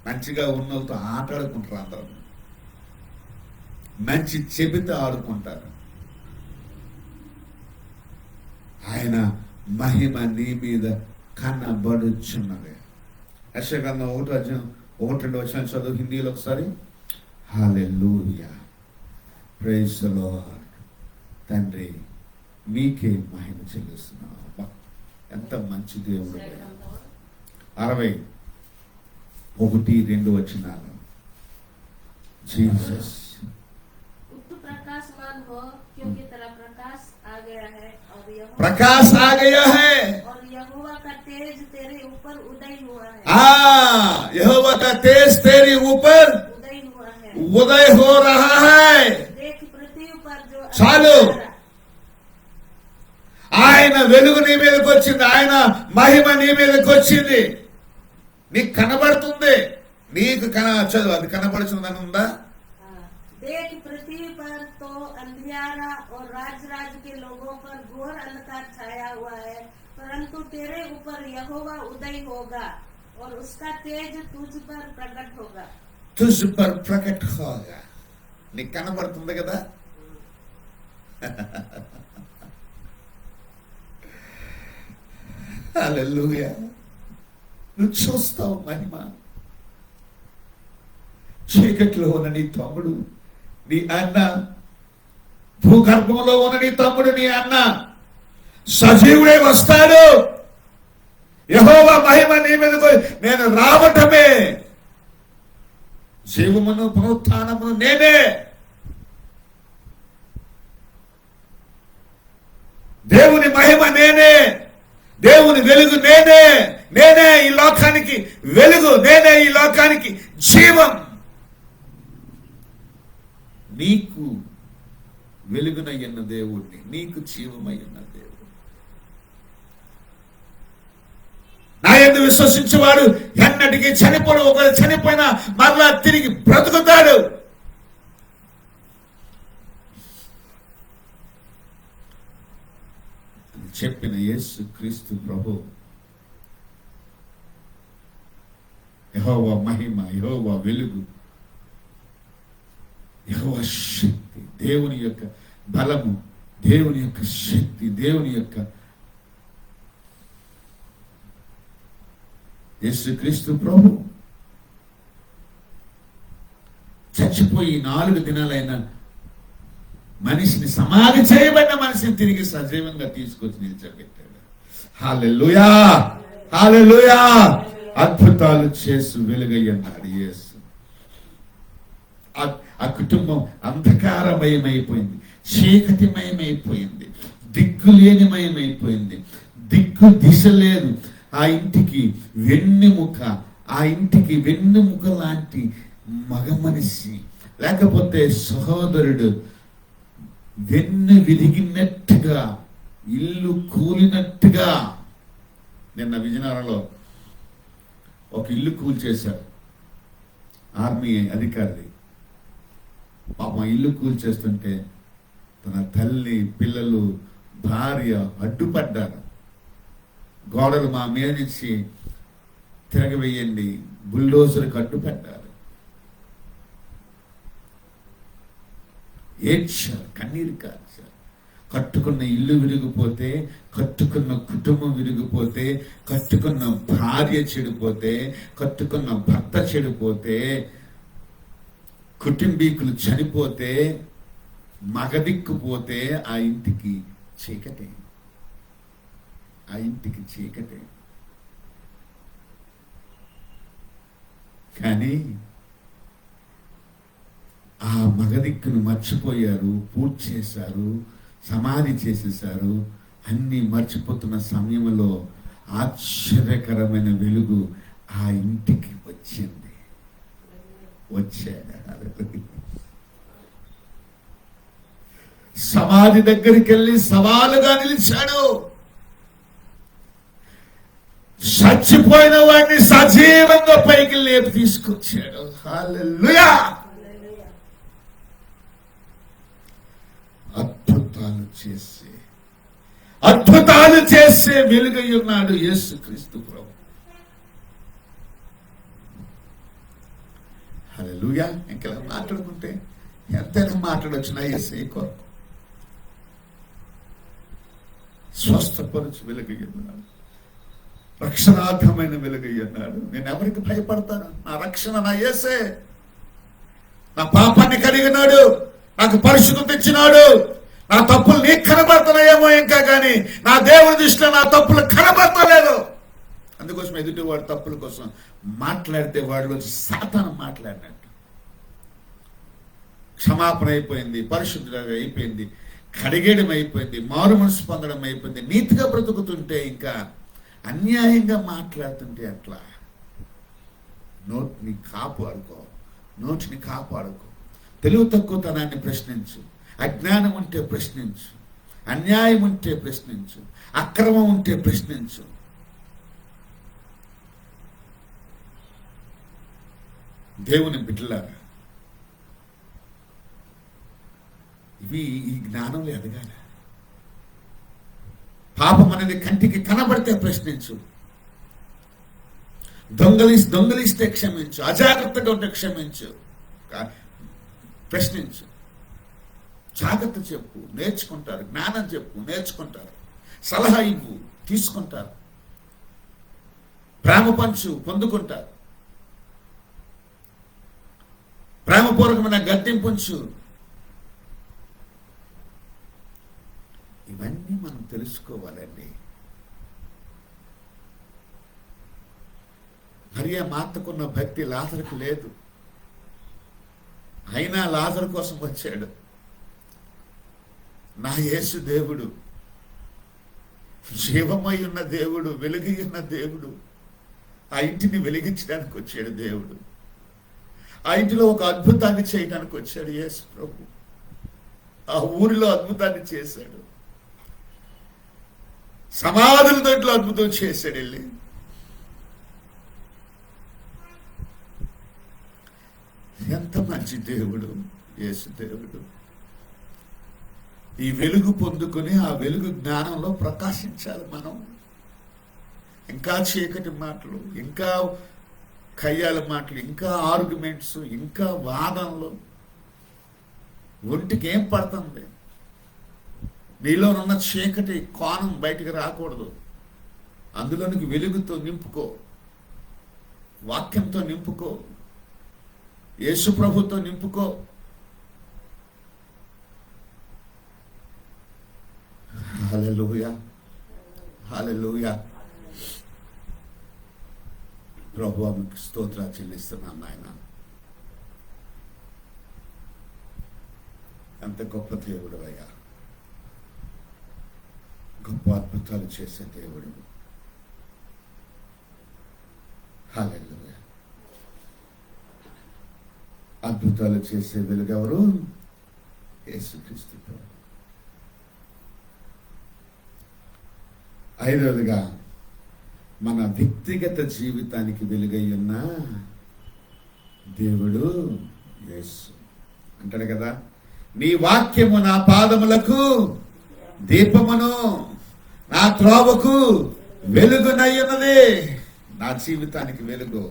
మంచిగా ఉన్నోళ్ళతో ఆటాడుకుంటారు, అందరూ మంచి చెబితే ఆడుకుంటారు. ఆయన మహిమ నీ మీద కనబడుచున్నది. యెషయా 1:1-2 చదువు, హిందీలో ఒకసారి. హల్లెలూయా, ప్రైజ్ ది లార్డ్. తండ్రి మీకే మహిమ చెల్లిస్తున్నాం. ఎంత మంచి దేవుడు. 61-2 జీసస్. प्रकाश आ गया है और यहोवा का तेज तेरे ऊपर उदय हुआ है। यहोवा का तेज तेरे ऊपर उदय हो रहा है। देख पृथ्वी पर जो చాలు, ఆయన వెలుగు నీ మీదకి వచ్చింది, ఆయన మహిమ నీ మీదకి వచ్చింది. నీకు కనబడుతుంది, నీకు చదువు, అది కనబడుతుందని ఉందా? देख पृथ्वी पर तो अंधियारा और राज के लोगों पर घोर अंधकार छाया हुआ है, परंतु तेरे ऊपर यहोवा उदय होगा और उसका तेज तुझ पर प्रकट होगा। तुझ पर प्रकट होगा. నీకు కనబడుతుంది కదా? హల్లెలూయా. నువ్వు చూస్తావు మహిమ. చీకట్లో ఉన్న నీ తమ్ముడు, నీ అన్న, భూగర్భంలో ఉన్న నీ తమ్ముడు, నీ అన్న సజీవుడే వస్తాడు. యెహోవా మహిమ నీ మీదకు నేను రావటమే, జీవమును పునరుత్థానమును నేనే. దేవుని మహిమ నేనే, దేవుని వెలుగు నేనే. నేనే ఈ లోకానికి వెలుగు, నేనే ఈ లోకానికి జీవం. నీకు వెలుగునయ్యున్న దేవుణ్ణి, నీకు జీవమయ్యున్న దేవుడు. నా యందు విశ్వసించేవాడు ఎన్నటికీ చనిపోడు, ఒకరు చనిపోయినా మరలా తిరిగి బ్రతుకుతాడు. చెప్పిన యేసు క్రీస్తు ప్రభు. యెహోవా మహిమ, యెహోవా వెలుగు, యెహోవా శక్తి, దేవుని యొక్క బలము, దేవుని యొక్క శక్తి, దేవుని యొక్క యేసుక్రీస్తు ప్రభు చచ్చిపోయి 4 దినాలైన మనిషిని, సమాధి చేయబడిన మనిషిని తిరిగి సజీవంగా తీసుకొచ్చి నిలిచబెట్టాడు. హల్లెలూయా, హల్లెలూయా. అద్భుతాలు చేసి వెలుగయ్యన్నాడు యేసు. ఆ కుటుంబం అంధకారమయమైపోయింది, చీకటిమయమైపోయింది, దిక్కులేనిమయమైపోయింది, దిక్కు దిశ లేదు. ఆ ఇంటికి వెన్నెముక లాంటి మగ మనిషి లేకపోతే సహోదరుడు వెన్ను విరిగినట్టుగా, ఇల్లు కూలినట్టుగా. నిన్న విజయనగరంలో ఒక ఇల్లు కూల్చేశారు, ఆర్మీ అధికారి. పాపం ఇల్లు కూల్చేస్తుంటే తన తల్లి, పిల్లలు, భార్య అడ్డుపడ్డారు. గోడలు మా మీద నుంచి తిరగవేయండి, బుల్డోజర్కి అడ్డుపడ్డారు. ఏడ్చారు, కన్నీరు కార్చారు. కట్టుకున్న ఇల్లు విరిగిపోతే, కట్టుకున్న కుటుంబం విరిగిపోతే, కట్టుకున్న భార్య చెడిపోతే, కట్టుకున్న భర్త చెడిపోతే, కుటుంబీకులు చనిపోతే, మగదిక్కుపోతే ఆ ఇంటికి చీకటే, ఆ ఇంటికి చీకటే. కానీ ఆ మగదిక్కును మర్చిపోయారు, పూర్తి చేశారు, సమాధి చేసేశారు. అన్నీ మర్చిపోతున్న సమయంలో ఆశ్చర్యకరమైన వెలుగు ఆ ఇంటికి వచ్చింది. వచ్చాడు, సమాధి దగ్గరికి వెళ్ళి సవాలుగా నిలిచాడు. చచ్చిపోయిన వాడిని సజీవంగా పైకి లేపి తీసుకొచ్చాడు. హల్లెలూయా. అద్భుతాలు చేసే వెలుగై ఉన్నాడు యేసుక్రీస్తు ప్రభు. హల్లెలూయా. ఇంకా మాట్లాడుకుంటే ఎంతైనా మాట్లాడొచ్చిన యేసే కొరకు. స్వస్థపరచు వెలుగై ఉన్నాడు, రక్షణార్థమైన వెలుగై ఉన్నాడు. నేను ఎవరికి భయపడతాను? నా రక్షణ నా యేసే. నా పాపాన్ని కలిగినాడు, నాకు పరిశుద్ధం తెచ్చినాడు. నా తప్పులు నీకు కనబడుతున్నాయేమో ఇంకా, కానీ నా దేవుని దృష్టిలో నా తప్పులు కనబడతలేదు. అందుకోసం ఎదుటి వాడి తప్పుల కోసం మాట్లాడితే వాడిలో సాతాను మాట్లాడినట్టు. క్షమాపణ అయిపోయింది, పరిశుద్ధుడు అయిపోయింది, కడిగేయడం అయిపోయింది, మారు మనసు పొందడం అయిపోయింది. నీతిగా బ్రతుకుతుంటే ఇంకా అన్యాయంగా మాట్లాడుతుంటే అట్లా. నోటిని కాపాడుకో, నోటిని కాపాడుకో. తెలివి తక్కువతనాన్ని ప్రశ్నించు, అజ్ఞానం ఉంటే ప్రశ్నించు, అన్యాయం ఉంటే ప్రశ్నించు, అక్రమం ఉంటే ప్రశ్నించు. దేవుని బిడ్డలారా, ఇవి ఈ జ్ఞానంలో ఎదగాల. పాపం అనేది కంటికి కనబడితే ప్రశ్నించు, దొంగలిస్తే క్షమించు, అజాగ్రత్తగా ఉంటే క్షమించు, ప్రశ్నించు, జాగ్రత్త చెప్పు, నేర్చుకుంటారు. జ్ఞానం చెప్పు, నేర్చుకుంటారు. సలహా ఇవ్వు, తీసుకుంటారు. ప్రేమ పంచు, పొందుకుంటారు. ప్రేమపూర్వకమైన గద్దింపుంచు. ఇవన్నీ మనం తెలుసుకోవాలండి. మరియ మాతకున్న భక్తి లాజరుకు లేదు, అయినా లాజరు కోసం వచ్చాడు. నా యేసు దేవుడు, జీవమై ఉన్న దేవుడు, వెలుగి ఉన్న దేవుడు, ఆ ఇంటిని వెలిగించడానికి వచ్చాడు దేవుడు. ఆ ఇంటిలో ఒక అద్భుతాన్ని చేయడానికి వచ్చాడు యేసు ప్రభు. ఆ ఊరిలో అద్భుతాన్ని చేశాడు. సమాధుల దొడ్లో అద్భుతం చేశాడు వెళ్ళి. ఎంత మంచి దేవుడు యేసు దేవుడు. ఈ వెలుగు పొందుకొని ఆ వెలుగు జ్ఞానంలో ప్రకాశించాలి మనం. ఇంకా చీకటి మాటలు, ఇంకా కయ్యాల మాటలు, ఇంకా ఆర్గ్యుమెంట్స్, ఇంకా వాదనలు ఒంటికి ఏం పడుతుంది? నీలో ఉన్న చీకటి కోణం బయటికి రాకూడదు. అందులోనికి వెలుగుతో నింపుకో, వాక్యంతో నింపుకో, యేసు ప్రభుతో నింపుకో. హల్లెలూయా, హల్లెలూయా. ప్రభువా మీకు స్తోత్రాలు చెల్లిస్తున్నాను నాయన. ఎంత గొప్ప దేవుడు అయ్యా, గొప్ప అద్భుతాలు చేసే దేవుడు. హల్లెలూయా. అద్భుతాలు చేసే వెలుగు ఎవరు? యేసుక్రీస్తు ప్రభు. ఐదవదిగా మన వ్యక్తిగత జీవితానికి వెలుగై ఉన్న దేవుడు యేసు. అంటాడు కదా, నీ వాక్యము నా పాదములకు దీపమును నా త్రోవకు వెలుగునై ఉన్నది. నా జీవితానికి వెలుగు.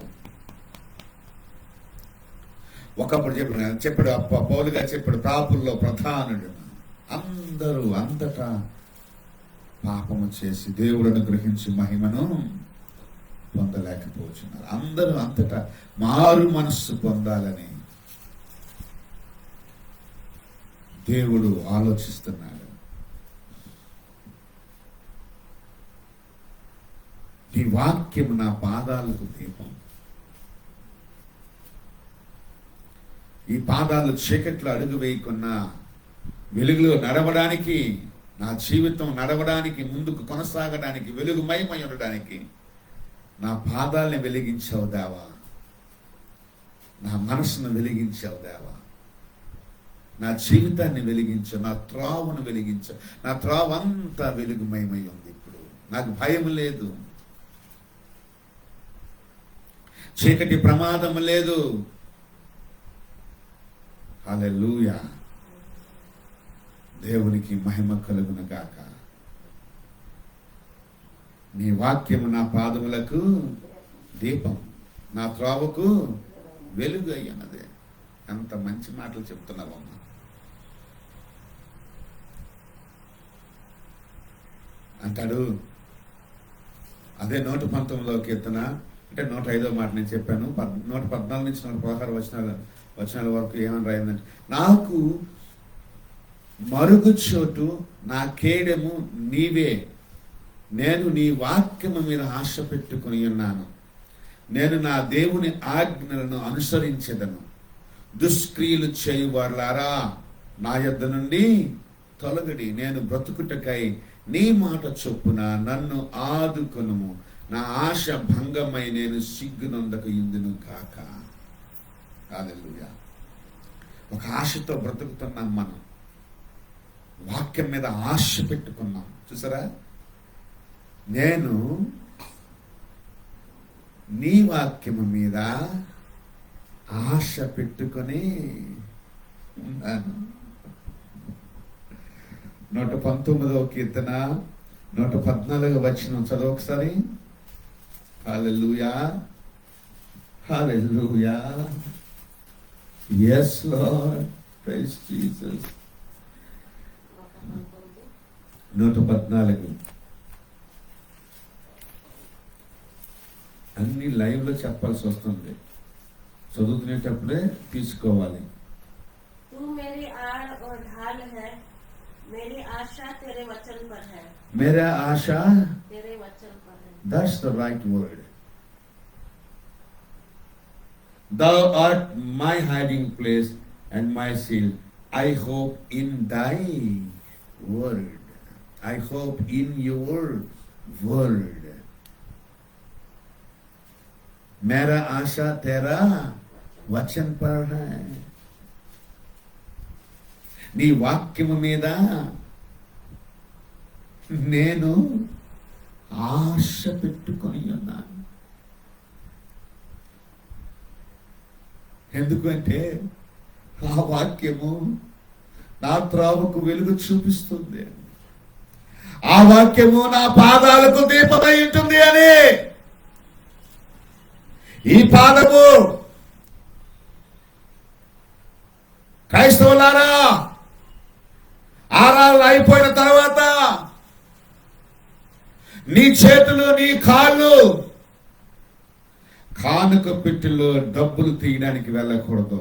ఒకప్పుడు చెప్పాడు పౌలుగా చెప్పాడు, పాపుల్లో ప్రధానుడు. అందరూ అంతటా పాపము చేసి దేవుడును గ్రహించి మహిమను పొందలేకపోతున్నారు. అందరూ అంతటా మారు మనస్సు పొందాలని దేవుడు ఆలోచిస్తున్నాడు. ఈ వాక్యం నా పాదాలకు దీపం. ఈ పాదాలు చీకట్లో అడుగు వేయకున్నా వెలుగులో నడవడానికి, నా జీవితం నడవడానికి, ముందుకు కొనసాగడానికి, వెలుగుమయమై ఉండడానికి నా పాదాలని వెలిగించావు దేవా. నా మనసును వెలిగించావు దేవా. నా జీవితాన్ని వెలిగించావు. నా త్రోవను వెలిగించావు. నా త్రోవ అంతా వెలుగుమయమై ఉంది. ఇప్పుడు నాకు భయం లేదు, చీకటి ప్రమాదం లేదు. హల్లెలూయా. దేవునికి మహిమ కలుగును గాక. నీ వాక్యము నా పాదములకు దీపం, నా త్రోవకు వెలుగు అయ్యన్నదే. ఎంత మంచి మాటలు చెప్తున్నావమ్మా. అంటాడు అదే 119వ కీర్తన, అంటే 105వ మాట నేను చెప్పాను. 114 నుంచి 116 వచనాల వరకు ఏమని రాయిందంటే, నాకు మరుగు చోటు నా కేడెము నీవే, నేను నీ వాక్యము మీద ఆశ పెట్టుకుని ఉన్నాను. నేను నా దేవుని ఆజ్ఞలను అనుసరించెదను. దుష్క్రియలు చేయువారులారా నా యొద్ద నుండి తొలగడి. నేను బ్రతుకుటకై నీ మాట చొప్పున నన్ను ఆదుకొనుము. నా ఆశ భంగమై నేను సిగ్గునందకు ఇందును కాక. హల్లెలూయా. ఒక ఆశతో బ్రతుకుతున్నాం మనం. వాక్యం మీద ఆశ పెట్టుకున్నాం. చూసారా, నేను నీ వాక్యము మీద ఆశ పెట్టుకొని ఉన్నాను. 119వ కీర్తన 114వ వచనం చదువు ఒకసారి. హల్లెలూయా, హల్లెలూయా. Yes Lord, praise Jesus. 114. అన్ని లైవ్ లో చెప్పాల్సి వస్తుంది, చదువుతునేటప్పుడే తీసుకోవాలి. तू मेरी आड़ और ढाल है, मेरी आशा तेरे वचन पर है. मेरा आशा तेरे वचन पर है. That's the right word. Thou art my hiding place and my shield. I hope in thy word. I hope in your word. मेरा आशा तेरा वचन पर है. నీ వాక్యము మీద నేను ఆశ పెట్టుకొని ఉన్నాను. ఎందుకంటే ఆ వాక్యము నా త్రోవకు వెలుగు చూపిస్తుంది. ఆ వాక్యము నా పాదాలకు దీపమై ఉంటుంది అని. ఈ పాదము క్రైస్తవులారా, ఆరాధన అయిపోయిన తర్వాత నీ చేతులు, నీ కాళ్ళు కానుక పెట్టెలో డబ్బులు తీయడానికి వెళ్ళకూడదు.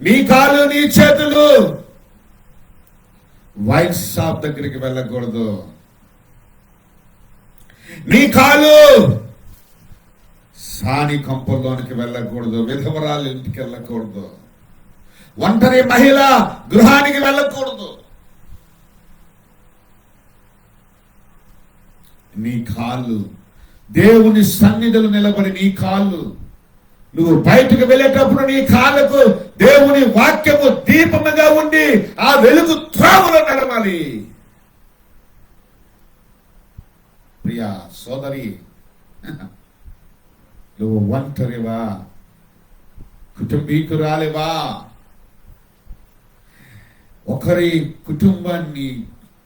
నీ కాళ్ళు, నీ చేతులు వైన్ షాప్ దగ్గరికి వెళ్ళకూడదు. నీ కాళ్ళు సాని కంపల్లోనికి వెళ్ళకూడదు. విధవరాల ఇంటికి వెళ్ళకూడదు. ఒంటరి మహిళ గృహానికి వెళ్ళకూడదు. నీ కాళ్ళు దేవుని సన్నిధిలో నిలబడి నీ కాళ్ళు నువ్వు బయటకు వెళ్ళేటప్పుడు నీ కాళ్ళకు దేవుని వాక్యము దీపముగా ఉండి ఆ వెలుగు త్రోవలో నడవాలి. ప్రియా సోదరి, నువ్వు ఒంటరివా, కుటుంబీకురాలివా? ఒకరి కుటుంబాన్ని,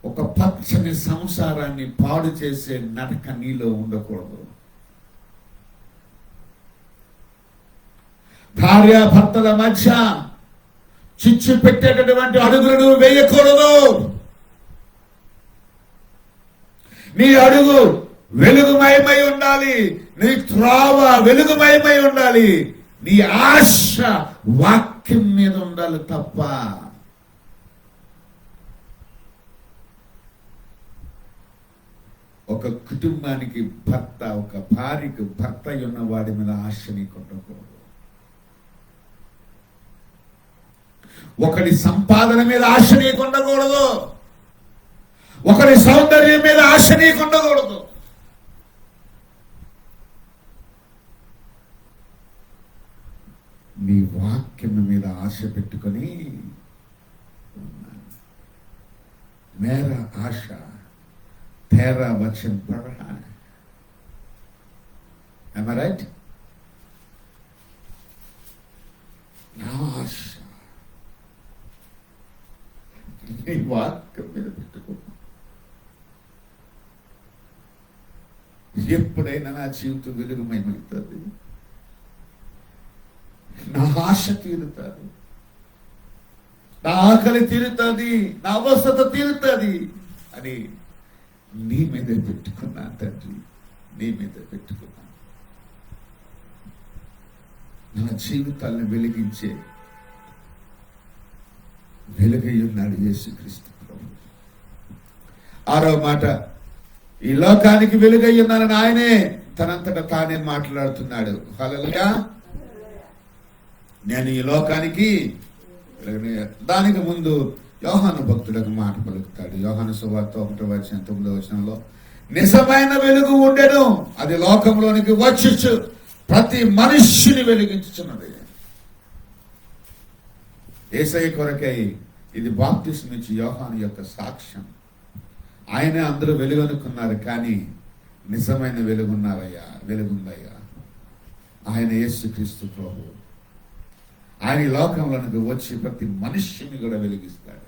ఒక పచ్చని సంసారాన్ని పాడు చేసే నడక నీలో ఉండకూడదు. భార్యాభర్తల మధ్య చిచ్చు పెట్టేటటువంటి అడుగులు నువ్వు వేయకూడదు. నీ అడుగు వెలుగుమయమై ఉండాలి, నీ త్రోవ వెలుగుమయమై ఉండాలి, నీ ఆశ వాక్యం మీద ఉండాలి తప్ప ఒక కుటుంబానికి భర్త, ఒక భార్యకు భర్త ఉన్న వాడి మీద ఆశ నీకు ఉండకూడదు. ఒకడి సంపాదన మీద ఆశ నీకు ఉండకూడదు. ఒకరి సౌందర్యం మీద ఆశ నీకు ఉండకూడదు. నీ వాక్యం మీద ఆశ పెట్టుకొని మేరా ఆశ तेरा वचन पढ़ रहा है. Am I right? నా ఆశ నీ వాక్యం మీద పెట్టుకో. ఎప్పుడైనా నా జీవితం వెలుగుమయమవుతుంది, నా ఆశ తీరుతుంది, నా ఆకలి తీరుతుంది, నా అవస్థత తీరుతుంది అని నీ మీద పెట్టుకున్నా తండ్రి, నీ మీద పెట్టుకున్నా. నా జీవితాలను వెలిగించే వెలుగై ఉన్నాడు యేసుక్రీస్తు ప్రభు. 6వ మాట, ఈ లోకానికి వెలుగై ఉన్నానని ఆయనే తనంతట తానే మాట్లాడుతున్నాడు. హల్లెలూయా. నేను ఈ లోకానికి దానికి ముందు యోహాను భక్తులకు మాట పలుకుతాడు. యోహాను సువార్త 1:9 నిజమైన వెలుగు ఉండెను, అది లోకంలోనికి వచ్చుచు ప్రతి మనిషిని వెలిగించుచున్నది. యేసయ్య కొరకై ఇది బాప్తిస్మం ఇచ్చి యోహాను యొక్క సాక్ష్యం. ఆయనే అందరూ వెలుగు అనుకున్నారు, కానీ నిజమైన వెలుగున్నారయ్యా, వెలుగుందయ్యా. ఆయన యేసుక్రీస్తు ప్రభు. ఆయన ఈ లోకంలోనికి వచ్చి ప్రతి మనిషిని కూడా వెలిగిస్తాడు.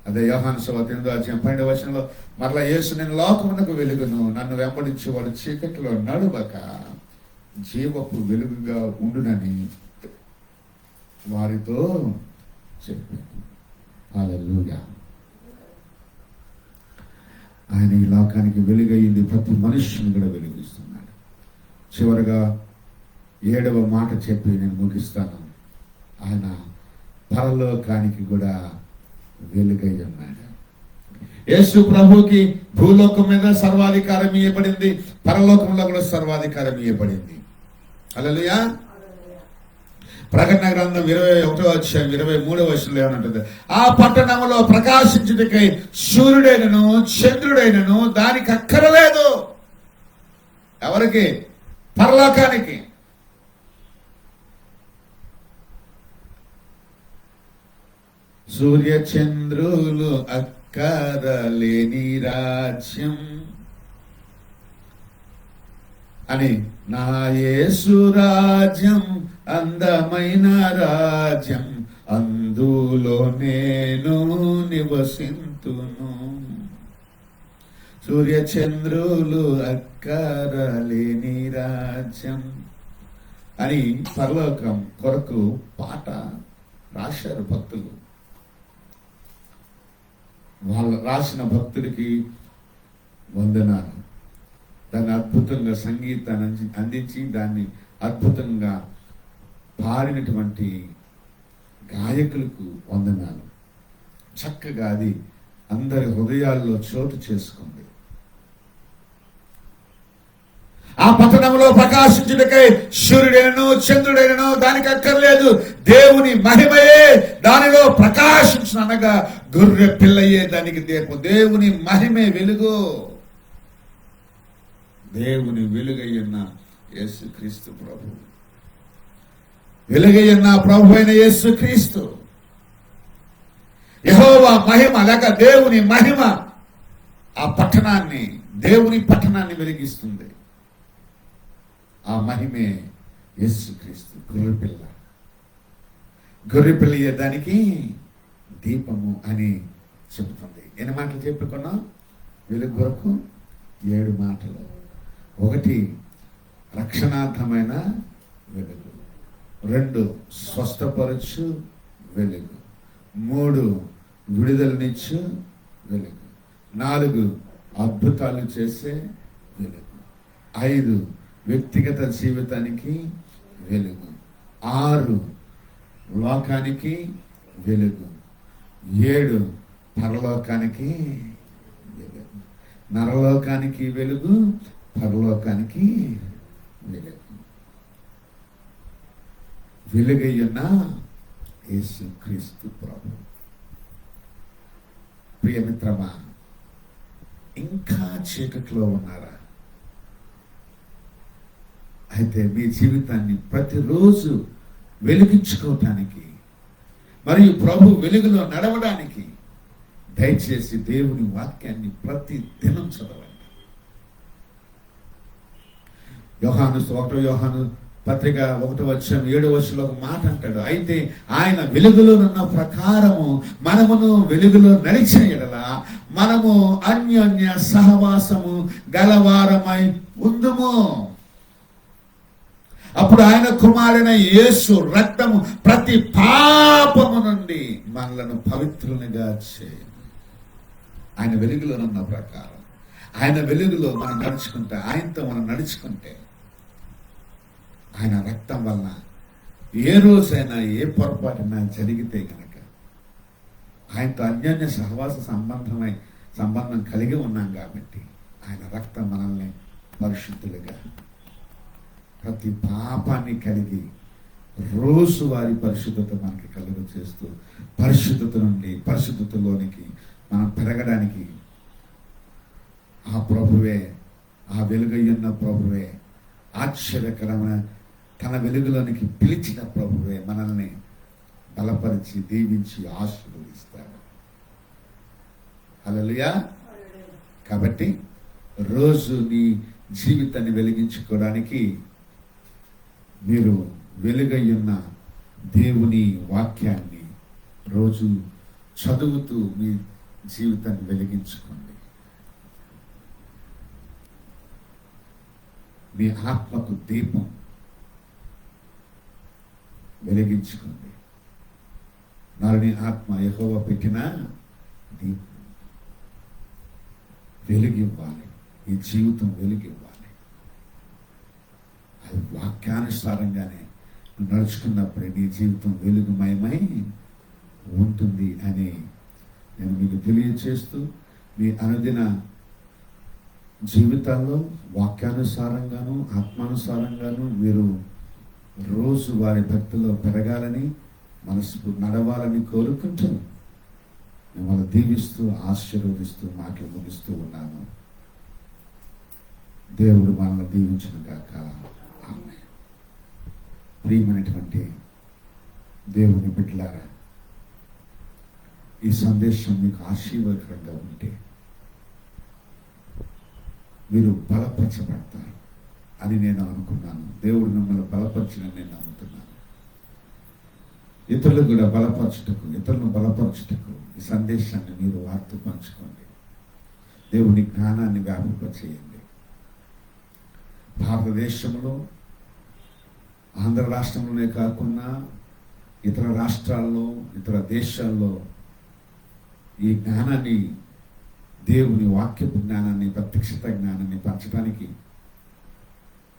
అదే యోహాను సువార్త 8:12 మరలా యేసు, నేను లోకమునకు వెలుగును, నన్ను వెంబడించేవాడు చీకటిలో నడువక జీవపు వెలుగుగా ఉండునని వారితో చెప్పాను. హల్లెలూయా. ఆయన ఈ లోకానికి వెలుగయింది, ప్రతి మనుష్యుని కూడా వెలిగిస్తున్నాడు. చివరగా 7వ మాట చెప్పి నేను ముగిస్తాను. ఆయన పరలోకానికి కూడా వెలుగై ఉన్నాడు. యేసు ప్రభుకి భూలోకం మీద సర్వాధికారం ఇవ్వబడింది, పరలోకంలో కూడా సర్వాధికారం ఇవ్వబడింది. హల్లెలూయా. ప్రకటన గ్రంథం 21:23 ఏమనంటుంది, ఆ పట్టణంలో ప్రకాశించుటకై సూర్యుడైనను చంద్రుడైనను దానికి అక్కరలేదు. ఎవరికి? పరలోకానికి. సూర్య చంద్రులు అక్కరలేని రాజ్యం అని, నా యేసు రాజ్యం అందమైన రాజ్యం, అందులో నేను నివసింతును. సూర్య చంద్రులు అక్కరలేని రాజ్యం అని పరలోకం కొరకు పాట రాశారు భక్తులు. వాళ్ళు రాసిన భక్తుడికి వందనాలు. దాన్ని అద్భుతంగా సంగీతాన్ని అందించి దాన్ని అద్భుతంగా పాడినటువంటి గాయకులకు వందనాలు. చక్కగా అది అందరి హృదయాల్లో చోటు చేసుకుంది. ఆ పట్టణంలో ప్రకాశించుటకై సూర్యుడైనను చంద్రుడైనను దానికి అక్కర్లేదు, దేవుని మహిమయే దానిలో ప్రకాశించును. అనగా గొర్రె పిల్లయే దానికి దీపం. దేవుని మహిమే వెలుగు. దేవుని వెలుగయ్యున్న యేసుక్రీస్తు ప్రభు. వెలుగయ్యున్న ప్రభు అయిన యేసుక్రీస్తు. యెహోవా మహిమ లేక దేవుని మహిమ ఆ పట్టణాన్ని, దేవుని పట్టణాన్ని వెలిగిస్తుంది. ఆ మహిమే యేసుక్రీస్తు. గొర్రెపిల్ల, గొర్రెపిల్ల దానికి దీపము అని చెబుతుంది. ఎన్ని మాటలు చెప్పుకున్నాం? వెలుగు కొరకు 7 మాటలు. 1 రక్షణార్థమైన వెలుగు, 2 స్వస్థపరచు వెలుగు, 3 విడుదలనిచ్చు వెలుగు, 4 అద్భుతాలు చేసే వెలుగు, 5 వ్యక్తిగత జీవితానికి వెలుగు, 6 లోకానికి వెలుగు, 7 పరలోకానికి వెలుగు. నరలోకానికి వెలుగు, పరలోకానికి వెలుగు. వెలుగయ్యున్న యేసుక్రీస్తు ప్రభు. ప్రియమిత్రమా, ఇంకా చీకట్లో ఉన్నారా? అయితే మీ జీవితాన్ని ప్రతిరోజు వెలిగించుకోవటానికి మరియు ప్రభు వెలుగులో నడవడానికి దయచేసి దేవుని వాక్యాన్ని ప్రతి దినం చదవండి. యోహాను పత్రిక 1:7 ఒక మాట అంటాడు, అయితే ఆయన వెలుగులో ఉన్న ప్రకారము మనమును వెలుగులో నడిచిన ఎడల మనము అన్యోన్య సహవాసము గలవారమై ఉందుము. అప్పుడు ఆయన కుమారుడైన యేసు రక్తము ప్రతి పాపము నుండి మనలను పవిత్రునిగా చేయను. ఆయన వెలుగులో ఉన్న ప్రకారం, ఆయన వెలుగులో మనం నడుచుకుంటే, ఆయనతో మనం నడుచుకుంటే, ఆయన రక్తం వలన ఏ రోజైనా ఏ పొరపాటున జరిగితే కనుక ఆయనతో అన్యోన్య సహవాస సంబంధం కలిగి ఉన్నాం కాబట్టి ఆయన రక్తం మనల్ని పరిశుద్ధులుగా, ప్రతి పాపాన్ని కలిగి రోజువారీ పరిశుద్ధత మనకి కలుగు చేస్తూ పరిశుద్ధత నుండి పరిశుద్ధతలోనికి మనం పెరగడానికి ఆ ప్రభువే, ఆ వెలుగయ్యున్న ప్రభువే, ఆశ్చర్యకరమైన తన వెలుగులోనికి పిలిచిన ప్రభువే మనల్ని బలపరిచి దీవించి ఆశీర్వదిస్తాడు. హల్లెలూయా. కాబట్టి రోజు నీ జీవితాన్ని వెలిగించుకోవడానికి మీరు వెలుగయ్యున్న దేవుని వాక్యాన్ని రోజు చదువుతూ మీ జీవితాన్ని వెలిగించుకోండి. మీ ఆత్మకు దీపం వెలిగించుకోండి. నరుని ఆత్మ యెహోవా పెట్టిన దీపం. వెలుగివ్వాలి, ఈ జీవితం వెలుగివ్వాలి. అది వాక్యానుసారంగానే నడుచుకున్నప్పుడే నీ జీవితం వెలుగుమయమై ఉంటుంది అని నేను మీకు తెలియచేస్తూ, మీ అనుదిన జీవితాల్లో వాక్యానుసారంగాను ఆత్మానుసారంగాను మీరు రోజు వారి భక్తిలో పెరగాలని, మనసు నడవాలని కోరుకుంటూ మిమ్మల్ని దీవిస్తూ ఆశీర్వదిస్తూ మాటలు ముగిస్తూ ఉన్నాను. దేవుడు మనల్ని దీవించిన గాక. ఆమేన్. ప్రియమైనటువంటి దేవుని బిడ్డలారా, ఈ సందేశం మీకు ఆశీర్వాదకరంగా ఉంటే మీరు బలపరచబడతారు అని నేను అనుకున్నాను. దేవుడు మిమ్మల్ని బలపరచినని నేను నమ్ముతున్నాను. ఇతరులు కూడా ఇతరులను బలపరచుటకు ఈ సందేశాన్ని మీరు వారితో పంచుకోండి. దేవుని జ్ఞానాన్ని వ్యాపింపచేయండి. భారతదేశంలో, ఆంధ్ర రాష్ట్రంలోనే కాకుండా ఇతర రాష్ట్రాల్లో, ఇతర దేశాల్లో ఈ జ్ఞానాన్ని, దేవుని వాక్యపు జ్ఞానాన్ని, ప్రత్యక్షత జ్ఞానాన్ని పంచడానికి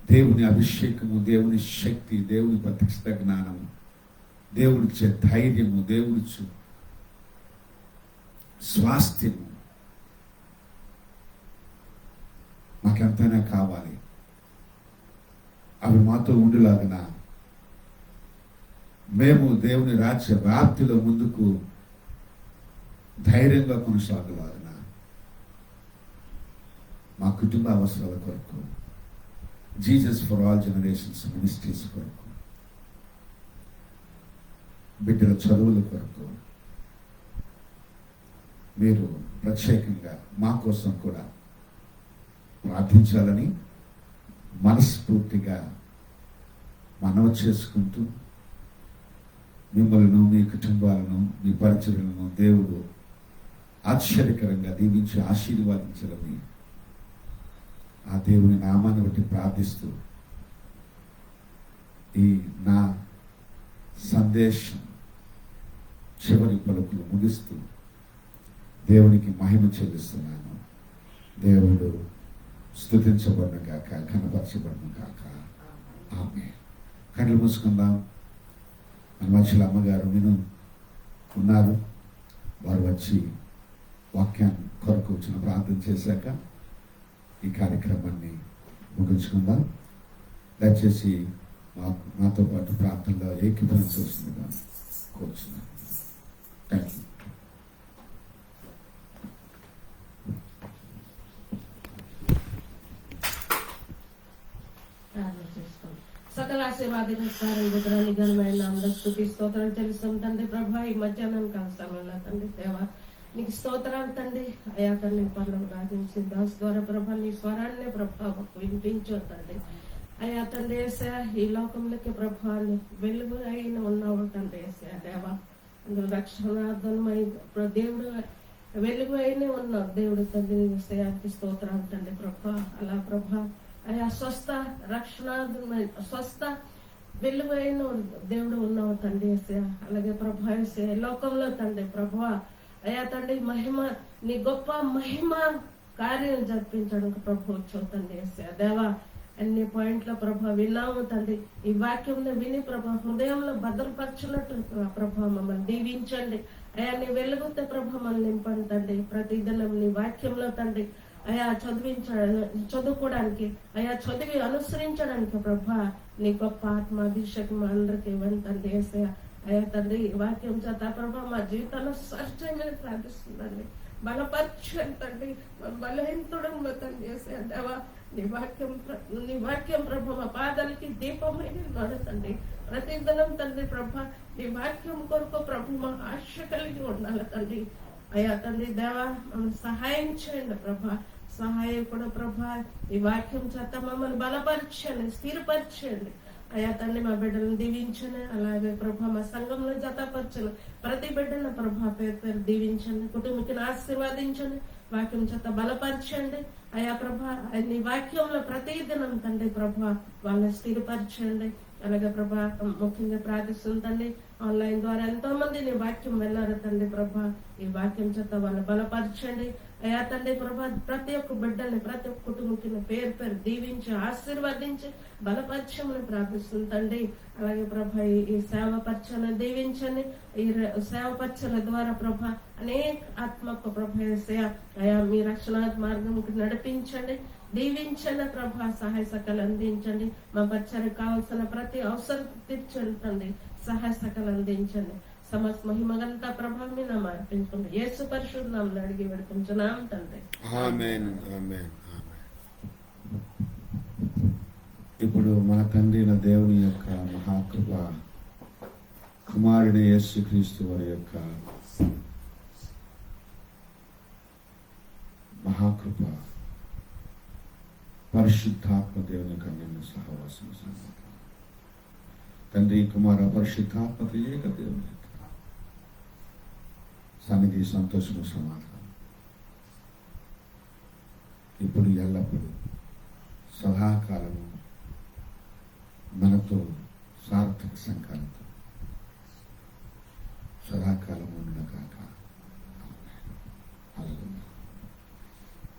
దేవుని అభిషేకము, దేవుని శక్తి, దేవుని ప్రత్యక్షత జ్ఞానము, దేవుడిచ్చే ధైర్యము, దేవుడిచ్చు స్వాస్థ్యము మాకెంతైనా కావాలి. అవి మాతో ఉండులాగిన మేము దేవుని రాజ్య వ్యాప్తిలో ముందుకు ధైర్యంగా కొనసాగలాగిన మా కుటుంబ అవసరాల కొరకు Jesus for all generations ministries కొరకు, బిడ్డల చదువుల కొరకు మీరు ప్రత్యేకంగా మా కోసం కూడా ప్రార్థించాలని మనస్ఫూర్తిగా మనవి చేసుకుంటూ, మిమ్మల్ని, మీ కుటుంబాలను, మీ పరిచర్యలను దేవుడు ఆశ్చర్యకరంగా దీవించి ఆశీర్వాదించాలని ఆ దేవుని నామాన్ని బట్టి ప్రార్థిస్తూ ఈ నా సందేశం చివరి పలుకులు ముగిస్తూ దేవునికి మహిమ చెల్లిస్తున్నాను. దేవుడు స్తుతించబడిన కాక, కనపరచబడిన కాక. ఆమె కళ్ళు మూసుకుందాం. మన మనుషుల అమ్మగారు నేను ఉన్నారు, వారు వచ్చి వాక్యాన్ని కొరకు వచ్చిన ప్రార్థన చేశాక ఈ కార్యక్రమాన్ని ముగించుకుందాం. దయచేసి మాతో పాటు ప్రార్థనలో ఏకీభవించవలసిందిగా కోరుచున్నాను. Thank you. సకల ఆశీర్వాదిత విగ్రహాన్ని ఘనమైన నామములో స్తుతి స్తోత్రాలు తెలుస్తాం తండ్రి. ప్రభా ఈ మధ్యాహ్నం కాల సమయంలో తండ్రి దేవా నీకు స్తోత్రాలు తండ్రి. అయా తండ్రి పనులు రాజించి దాస్ ద్వారా ప్రభా నీ స్వరాన్ని ప్రభా వినిపించు తండ్రి. అయా తండ్రి ఏసయ్యా ఈ లోకంలోకి ప్రభావాన్ని వెలుగు అయిన ఉన్నావు తండ్రి ఏసయ్యా దేవా. అందులో రక్షణార్థమై దేవుడు వెలుగు అయిన ఉన్నావు దేవుడు తండ్రి. ఏసయ్యానికి స్తోత్రాలు తండ్రి ప్రభా. అలా ప్రభా అయా స్వస్థ రక్షణార్థమై స్వస్థ వెలుగైన దేవుడు ఉన్నావు తండ్రి ఏసయ్యా. అలాగే ప్రభా ఏసయ్యా లోకంలో తండ్రి ప్రభా అయా తండ్రి మహిమ నీ గొప్ప మహిమ కార్యం జరిపించడానికి ప్రభు వచ్చావు తండ్రి ఏసయ్యా దేవా. అన్ని పాయింట్ల ప్రభా విన్నాము తండ్రి. ఈ వాక్యంలో విని ప్రభా హృదయంలో భద్రపరచున్నట్టు ప్రభా మమ్మల్ని దీవించండి. అయా నీ వెలుగుతే ప్రభా మమ్మల్ని నింపండి తండ్రి. ప్రతిదినం నీ వాక్యంలో తండ్రి అయా చదువుకోవడానికి అయా చదివి అనుసరించడానికి ప్రభా నీ గొప్ప ఆత్మాభిషేకం అందరికి ఇవ్వండి తండ్రి ఏసయ్యా. అయా తండ్రి వాక్యం చేత ప్రభా మా జీవితాల్లో సహజంగా ప్రార్థిస్తుందండి. బలపరచండి తండ్రి. బలహీనతుడంలో తండ్రి ఏసయ్యా దేవా. నీ వాక్యం ప్రభా మా పాదాలకి దీపమైన నడుతండి. ప్రతిదినం తండ్రి ప్రభా నీ వాక్యం కొరకు ప్రభు మా ఆశ కలిగి ఉండాలి తండ్రి. అయా తండ్రి దేవా మమ్మల్ని సహాయం చేయండి ప్రభా. సహాయకుడు ప్రభా ఈ వాక్యం చేత మమ్మల్ని బలపరచండి, స్థిరపరచండి. అయా తండ్రి మా బిడ్డలను దీవించండి. అలాగే ప్రభా మా సంఘంలో జతపరచండి. ప్రతి బిడ్డను ప్రభా పేరు పేరు దీవించండి. కుటుంబీకి ఆశీర్వాదించండి. వాక్యం చేత బలపరచండి. అయా ప్రభా నీ వాక్యంలో ప్రతి దినం తండ్రి ప్రభా వాళ్ళని స్థిరపరచండి. అలాగే ప్రభా ముఖ్యంగా ప్రార్థిస్తుంది ఆన్లైన్ ద్వారా ఎంతో మంది నీ వాక్యం వెళ్ళారు తండ్రి ప్రభా. ఈ వాక్యం చేత వాళ్ళని బలపరచండి. అయా తండ్రి ప్రభా ప్రతి ఒక్క బిడ్డల్ని ప్రతి ఒక్క కుటుంబకి పేరు పేరు దీవించి ఆశీర్వదించి బలపరచమని ప్రార్థిస్తుంది తండ్రి. అలాగే ప్రభా ఈ సేవ పరిచయను దీవించండి. ఈ సేవ పరిచయల ద్వారా ప్రభా అనేక ఆత్మకు ప్రభా అయా మీ రక్షణ మార్గం నడిపించండి, దీవించండి ప్రభా. సహాయ సకలు అందించండి. మా పరిచయకు కావాల్సిన ప్రతి అవసరం తీర్చండి తండ్రి. సహాయ సకలు అందించండి. సమస్త మహిమగంతా ప్రభావం నా మార్పించుకుంటూ యేసు పరిశుద్ధ నామములో అడిగి వేడుకుంటున్నాం తండ్రి. ఆమేన్, ఆమేన్, ఆమేన్. ఇప్పుడు మన తండ్రి అయిన దేవుని యొక్క మహాకృప, కుమారుని యేసుక్రీస్తు వారి యొక్క మహాకృప, పరిశుద్ధాత్మ దేవుని యొక్క నిన్న సహవాసం తండ్రి కుమార పరిశుద్ధాత్మ త్రియేక దేవుని సన్నిధి, సంతోషము, సమాధానం ఇప్పుడు ఎల్లప్పుడూ సదాకాలము మనతో సార్థక సంకాలంతో సదాకాలము ఉండగాక.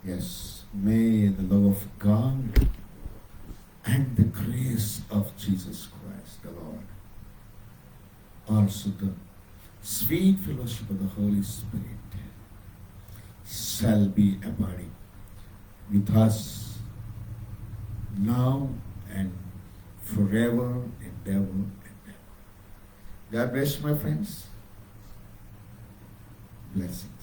Yes, may the love of God and the grace of Jesus Christ the Lord, also the sweet fellowship of the Holy Spirit shall be abiding with us now and forever and ever and ever. God bless you, my friends. Blessing.